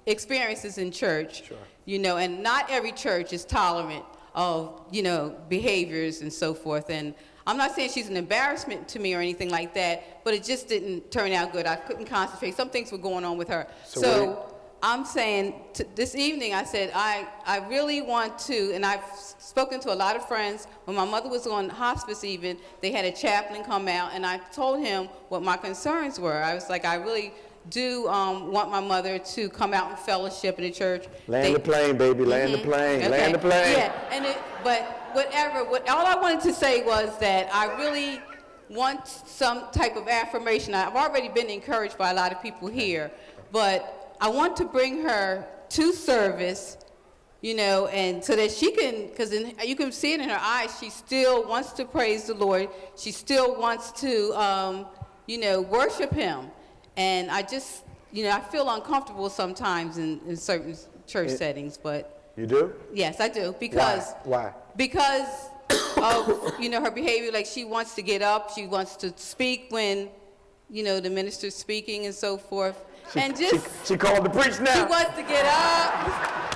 experiences in church, sure, you know, and not every church is tolerant of, you know, behaviors and so forth. And I'm not saying she's an embarrassment to me or anything like that, but it just didn't turn out good. I couldn't concentrate. Some things were going on with her. So I'm saying this evening, I said, I really want to, and I've spoken to a lot of friends. When my mother was on hospice even, they had a chaplain come out, and I told him what my concerns were. I was like, I really do want my mother to come out and fellowship in the church. Land the plane, baby, land the plane, Okay. land the plane. Yeah, but whatever, all I wanted to say was that I really want some type of affirmation. I've already been encouraged by a lot of people here, but I want to bring her to service, you know, and so that she can, because you can see it in her eyes, she still wants to praise the Lord. She still wants to, you know, worship him. And I just, you know, I feel uncomfortable sometimes in certain church settings, but. You do? Yes, I do, because. Why? Because of, you know, her behavior, like she wants to get up, she wants to speak when, you know, the minister's speaking and so forth. She called to preach now. She wants to get up.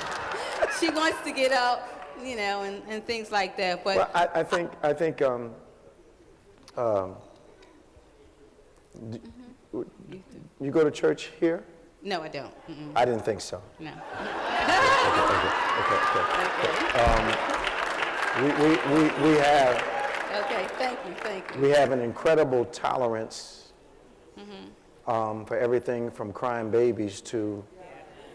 She wants to get up, you know, and things like that. But well, I think you go to church here? no, I don't. I didn't think so. No. We have. Okay, thank you. We have an incredible tolerance for everything from crying babies to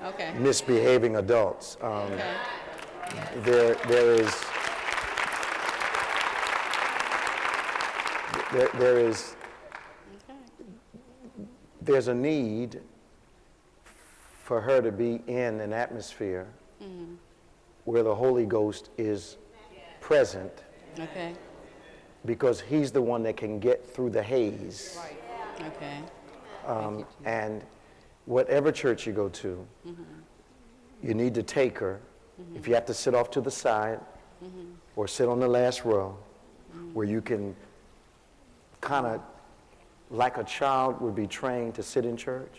Okay. misbehaving adults. Okay. There's a need for her to be in an atmosphere where the Holy Ghost is present, Okay. because he's the one that can get through the haze. Okay. And whatever church you go to, you need to take her. If you have to sit off to the side or sit on the last row, where you can kind of, like a child would be trained to sit in church.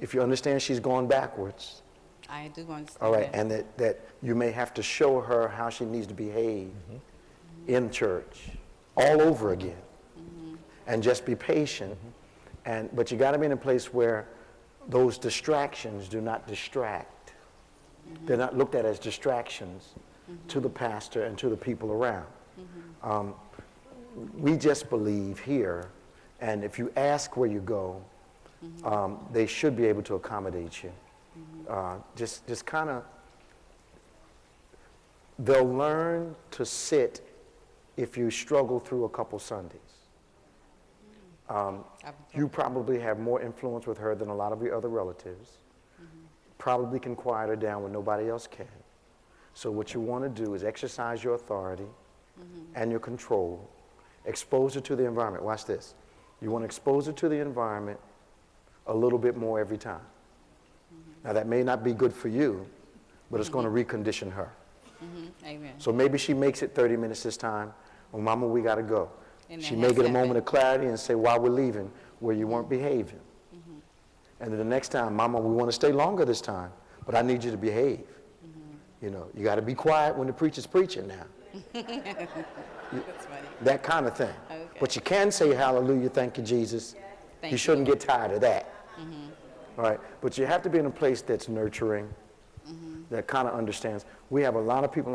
If you understand she's going backwards, I do understand. all right, that. and that you may have to show her how she needs to behave in church all over again, and just be patient. But you got to be in a place where those distractions do not distract. They're not looked at as distractions to the pastor and to the people around. We just believe here, and if you ask where you go, they should be able to accommodate you. Just kind of, they'll learn to sit if you struggle through a couple Sundays. You probably have more influence with her than a lot of your other relatives. Probably can quiet her down when nobody else can. So what you want to do is exercise your authority and your control. Expose her to the environment. Watch this. You want to expose her to the environment a little bit more every time. Now that may not be good for you, but it's going to recondition her. Amen. So maybe she makes it 30 minutes this time. Well, Mama, we got to go. And She that may has get a happened. moment of clarity and say, while we're leaving, where you weren't behaving. And then the next time, Mama, we want to stay longer this time, but I need you to behave. You know, you got to be quiet when the preacher's preaching now. That's funny. That kind of thing. Okay. But you can say hallelujah, thank you, Jesus. Thank You you, shouldn't Lord. get tired of that. All right, but you have to be in a place that's nurturing, that kind of understands. We have a lot of people,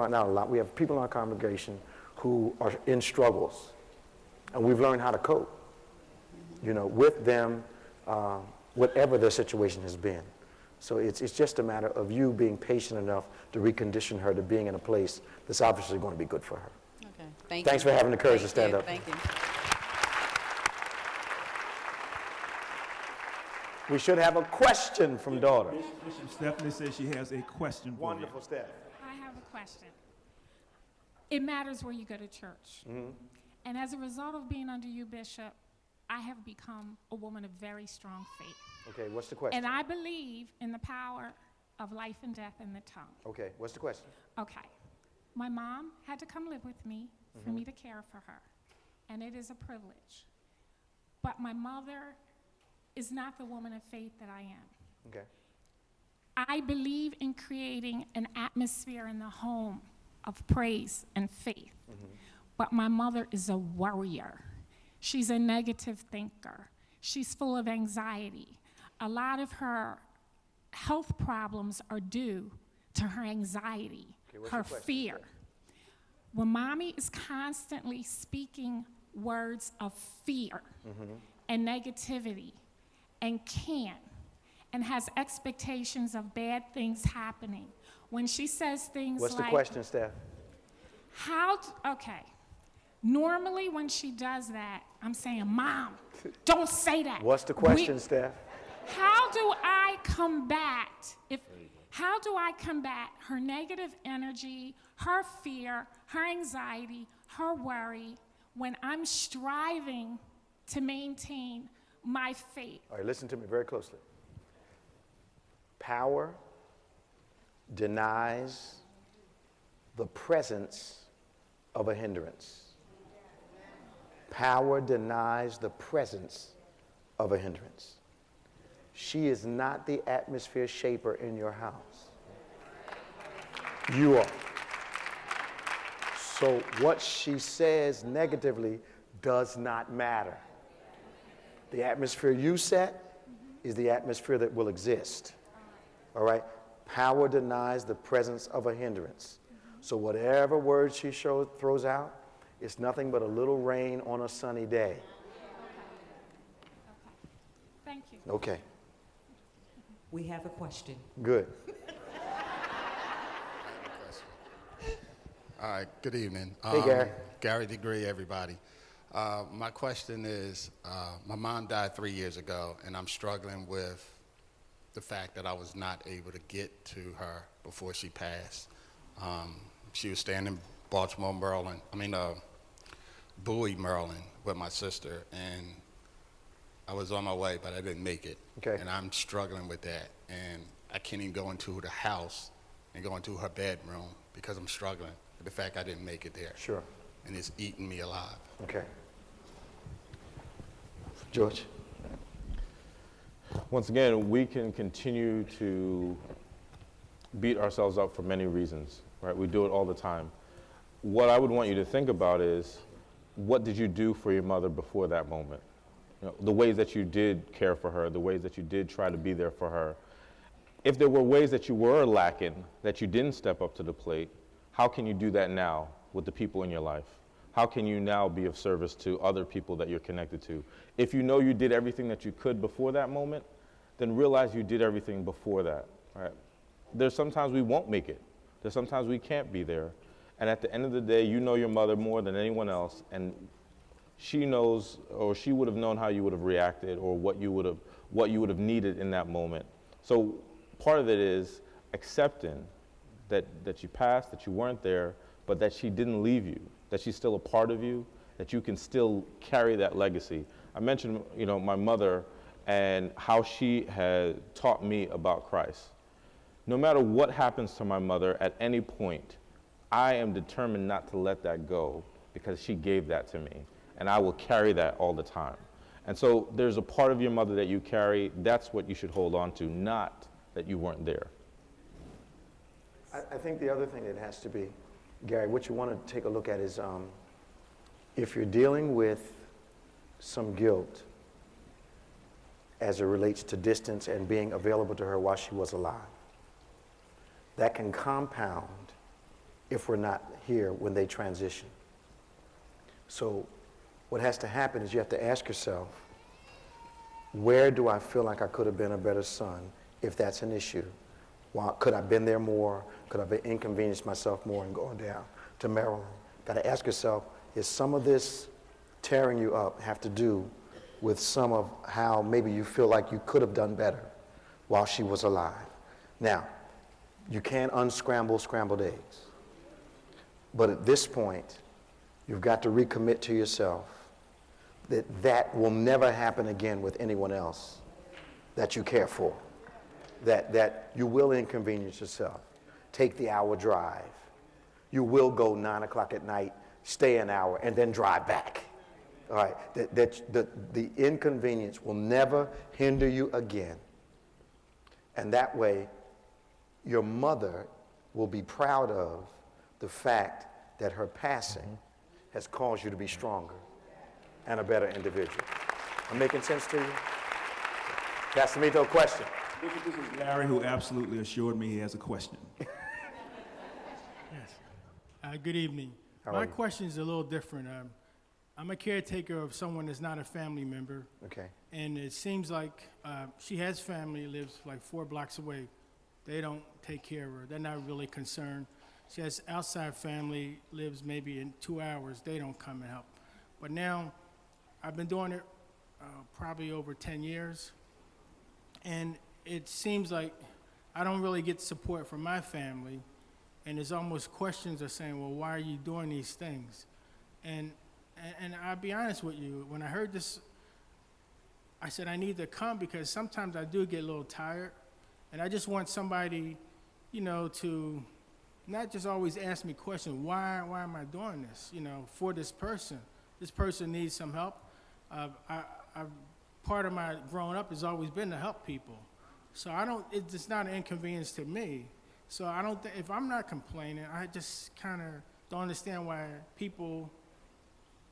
we have people in our congregation who are in struggles, and we've learned how to cope, you know, with them, whatever their situation has been. So it's just a matter of you being patient enough to recondition her to being in a place that's obviously going to be good for her. Okay. Thanks for having the courage to stand up. Thank you. We should have a question from daughter. Bishop Stephanie says she has a question for Wonderful, Steph. I have a question. It matters where you go to church. And as a result of being under you, Bishop, I have become a woman of very strong faith. Okay, what's the question? And I believe in the power of life and death in the tongue. Okay, what's the question? Okay. My mom had to come live with me for me to care for her. And it is a privilege. But my mother is not the woman of faith that I am. Okay. I believe in creating an atmosphere in the home of praise and faith. But my mother is a worrier. She's a negative thinker. She's full of anxiety. A lot of her health problems are due to her anxiety, what's her your question, fear. Steph? When mommy is constantly speaking words of fear and negativity and and has expectations of bad things happening, when she says things What's like, the question, Steph? okay. Normally when she does that, I'm saying, Mom, don't say that. What's the question, Steph? How do I combat her negative energy, her fear, her anxiety, her worry when I'm striving to maintain my faith? All right, listen to me very closely. Power denies the presence of a hindrance. Power denies the presence of a hindrance. She is not the atmosphere shaper in your house. You are. So what she says negatively does not matter. The atmosphere you set is the atmosphere that will exist. All right? Power denies the presence of a hindrance. So whatever word she throws out, it's nothing but a little rain on a sunny day. Thank you. Okay, We have a question. good. All right, good evening. Hey, Gary. Gary Degree, everybody. My question is, my mom died 3 years ago, and I'm struggling with the fact that I was not able to get to her before she passed. She was staying in Baltimore, Maryland, Bowie, Maryland, with my sister, and I was on my way, but I didn't make it. Okay. And I'm struggling with that, and I can't even go into the house and go into her bedroom because I'm struggling with the fact I didn't make it there. Sure. And it's eating me alive. Okay. George? Once again, we can continue to beat ourselves up for many reasons, right? We do it all the time. What I would want you to think about is, what did you do for your mother before that moment? You know, the ways that you did care for her, the ways that you did try to be there for her. If there were ways that you were lacking, that you didn't step up to the plate, how can you do that now with the people in your life? How can you now be of service to other people that you're connected to? If you know you did everything that you could before that moment, then realize you did everything before that, right? There's sometimes we won't make it. There's sometimes we can't be there. And at the end of the day, you know your mother more than anyone else, and she knows, or she would have known how you would have reacted, or what you would have needed in that moment. So part of it is accepting that you passed, that you weren't there, but that she didn't leave you, that she's still a part of you, that you can still carry that legacy. I mentioned, my mother and how she had taught me about Christ. No matter what happens to my mother at any point, I am determined not to let that go because she gave that to me, and I will carry that all the time. And so there's a part of your mother that you carry. That's what you should hold on to, not that you weren't there. I think the other thing that has to be, Gary, what you want to take a look at is if you're dealing with some guilt as it relates to distance and being available to her while she was alive, that can compound if we're not here when they transition. So what has to happen is you have to ask yourself, where do I feel like I could have been a better son if that's an issue? Could I have been there more? Could I have inconvenienced myself more in going down to Maryland? Got to ask yourself, is some of this tearing you up have to do with some of how maybe you feel like you could have done better while she was alive? Now, you can't unscramble scrambled eggs. But at this point, you've got to recommit to yourself that that will never happen again with anyone else that you care for. That you will inconvenience yourself. Take the hour drive. You will go 9 o'clock at night, stay an hour, and then drive back. All right, the inconvenience will never hinder you again. And that way, your mother will be proud of the fact that her passing has caused you to be stronger and a better individual. I'm making sense to you? Pastor Mito, question. Bishop, this is Larry, who absolutely assured me he has a question. Yes. Good evening. How are My you? question is a little different. I'm a caretaker of someone that's not a family member, Okay. and it seems like she has family, lives like 4 blocks away. They don't take care of her. They're not really concerned. She has outside family, lives maybe in 2 hours. They don't come and help. But now, I've been doing it probably over 10 years, and it seems like I don't really get support from my family, and there's almost questions of saying, well, why are you doing these things? And I'll be honest with you, when I heard this, I said I need to come because sometimes I do get a little tired, and I just want somebody, you know, to not just always ask me questions, why am I doing this, you know, for this person? This person needs some help. Part of my growing up has always been to help people. So it's not an inconvenience to me. So I don't think, if I'm not complaining, I just kind of don't understand why people,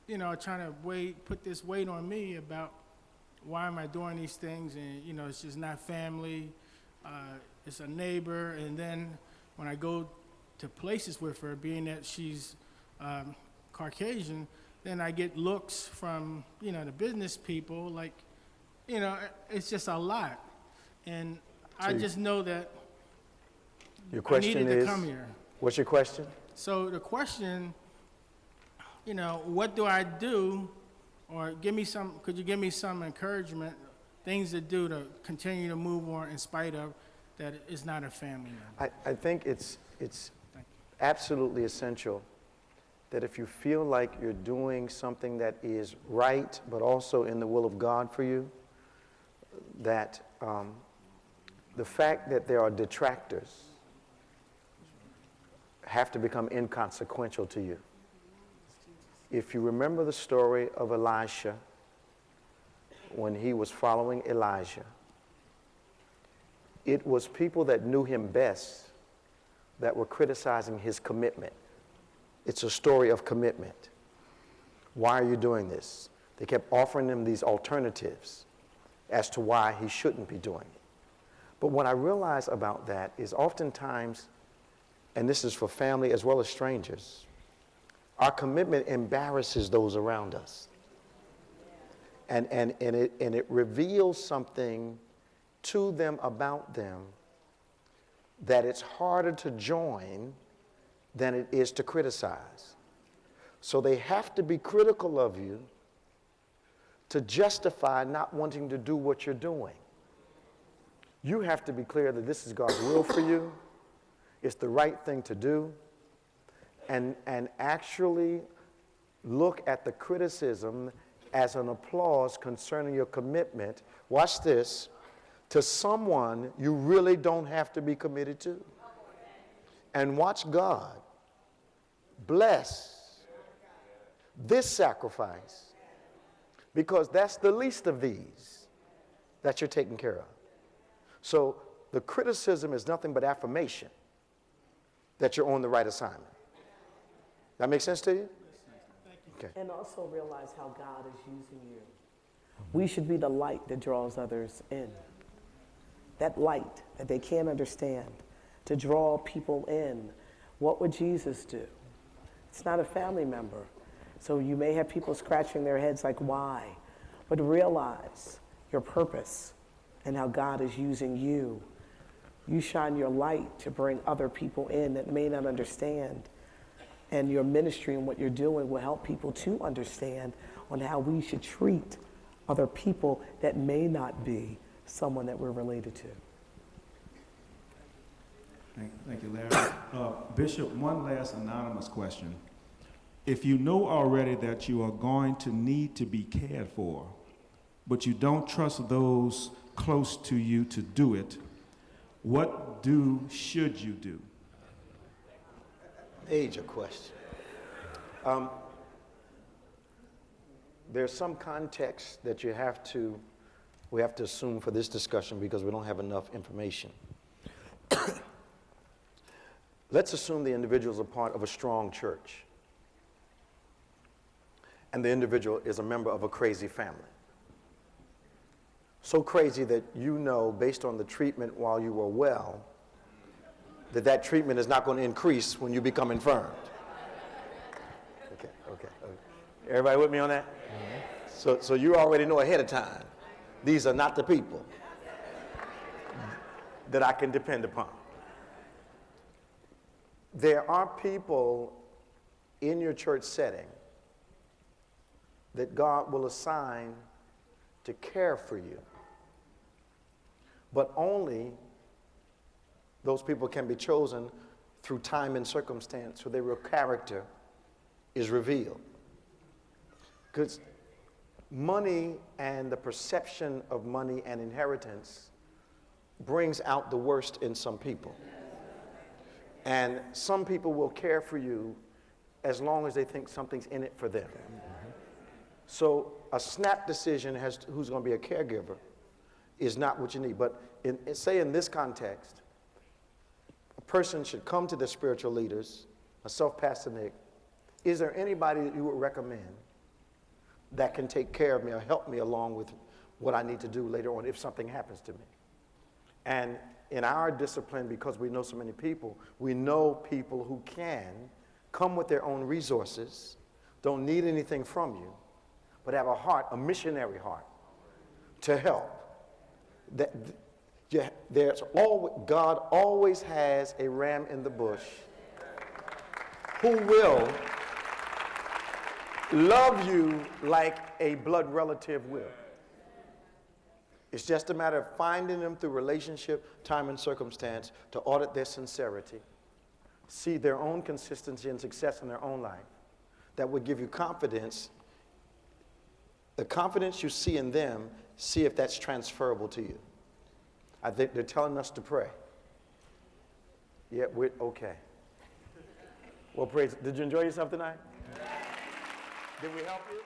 you know, are trying to put this weight on me about why am I doing these things, and, you know, it's just not family, it's a neighbor, and then when I go to places with her, being that she's Caucasian, then I get looks from, you know, the business people, like, you know, it's just a lot. And I just know that Your question I needed is, to come here. What's your question? So the question, you know, what do I do, or could you give me some encouragement, things to do to continue to move on in spite of that it's not a family member? I think it's absolutely essential that if you feel like you're doing something that is right, but also in the will of God for you, that the fact that there are detractors have to become inconsequential to you. If you remember the story of Elisha, when he was following Elijah, it was people that knew him best that were criticizing his commitment. It's a story of commitment. Why are you doing this? They kept offering him these alternatives as to why he shouldn't be doing it. But what I realize about that is oftentimes, and this is for family as well as strangers, our commitment embarrasses those around us. And it reveals something to them about them that it's harder to join than it is to criticize. So they have to be critical of you to justify not wanting to do what you're doing. You have to be clear that this is God's will for you, it's the right thing to do, and actually look at the criticism as an applause concerning your commitment, watch this, to someone you really don't have to be committed to. And watch God bless this sacrifice, because that's the least of these that you're taking care of. So the criticism is nothing but affirmation that you're on the right assignment. That make sense to you? Okay. And also realize how God is using you. We should be the light that draws others in. That light that they can't understand, to draw people in. What would Jesus do? It's not a family member. So you may have people scratching their heads like, why? But realize your purpose and how God is using you. You shine your light to bring other people in that may not understand. And your ministry and what you're doing will help people to understand on how we should treat other people that may not be someone that we're related to. Thank you, Larry. Bishop, one last anonymous question. If you know already that you are going to need to be cared for, but you don't trust those close to you to do it, what should you do? Major question. There's some context that we have to assume for this discussion because we don't have enough information. Let's assume the individual is a part of a strong church and the individual is a member of a crazy family. So crazy that you know, based on the treatment while you were well, that that treatment is not going to increase when you become infirmed. Okay. Everybody with me on that? So you already know ahead of time, these are not the people that I can depend upon. There are people in your church setting that God will assign to care for you. But only those people can be chosen through time and circumstance, so their real character is revealed. Because money and the perception of money and inheritance brings out the worst in some people. And some people will care for you as long as they think something's in it for them. So a snap decision as to who's going to be a caregiver is not what you need. But say in this context, a person should come to their spiritual leaders, myself, Pastor Nick, is there anybody that you would recommend that can take care of me or help me along with what I need to do later on if something happens to me? And in our discipline, because we know so many people, we know people who can come with their own resources, don't need anything from you, but have a heart, a missionary heart, to help. God always has a ram in the bush who will love you like a blood relative will. It's just a matter of finding them through relationship, time, and circumstance to audit their sincerity, see their own consistency and success in their own life. That would give you confidence. The confidence you see in them, see if that's transferable to you. I think they're telling us to pray. Yeah, we're okay. Well, praise. Did you enjoy yourself tonight? Did we help you?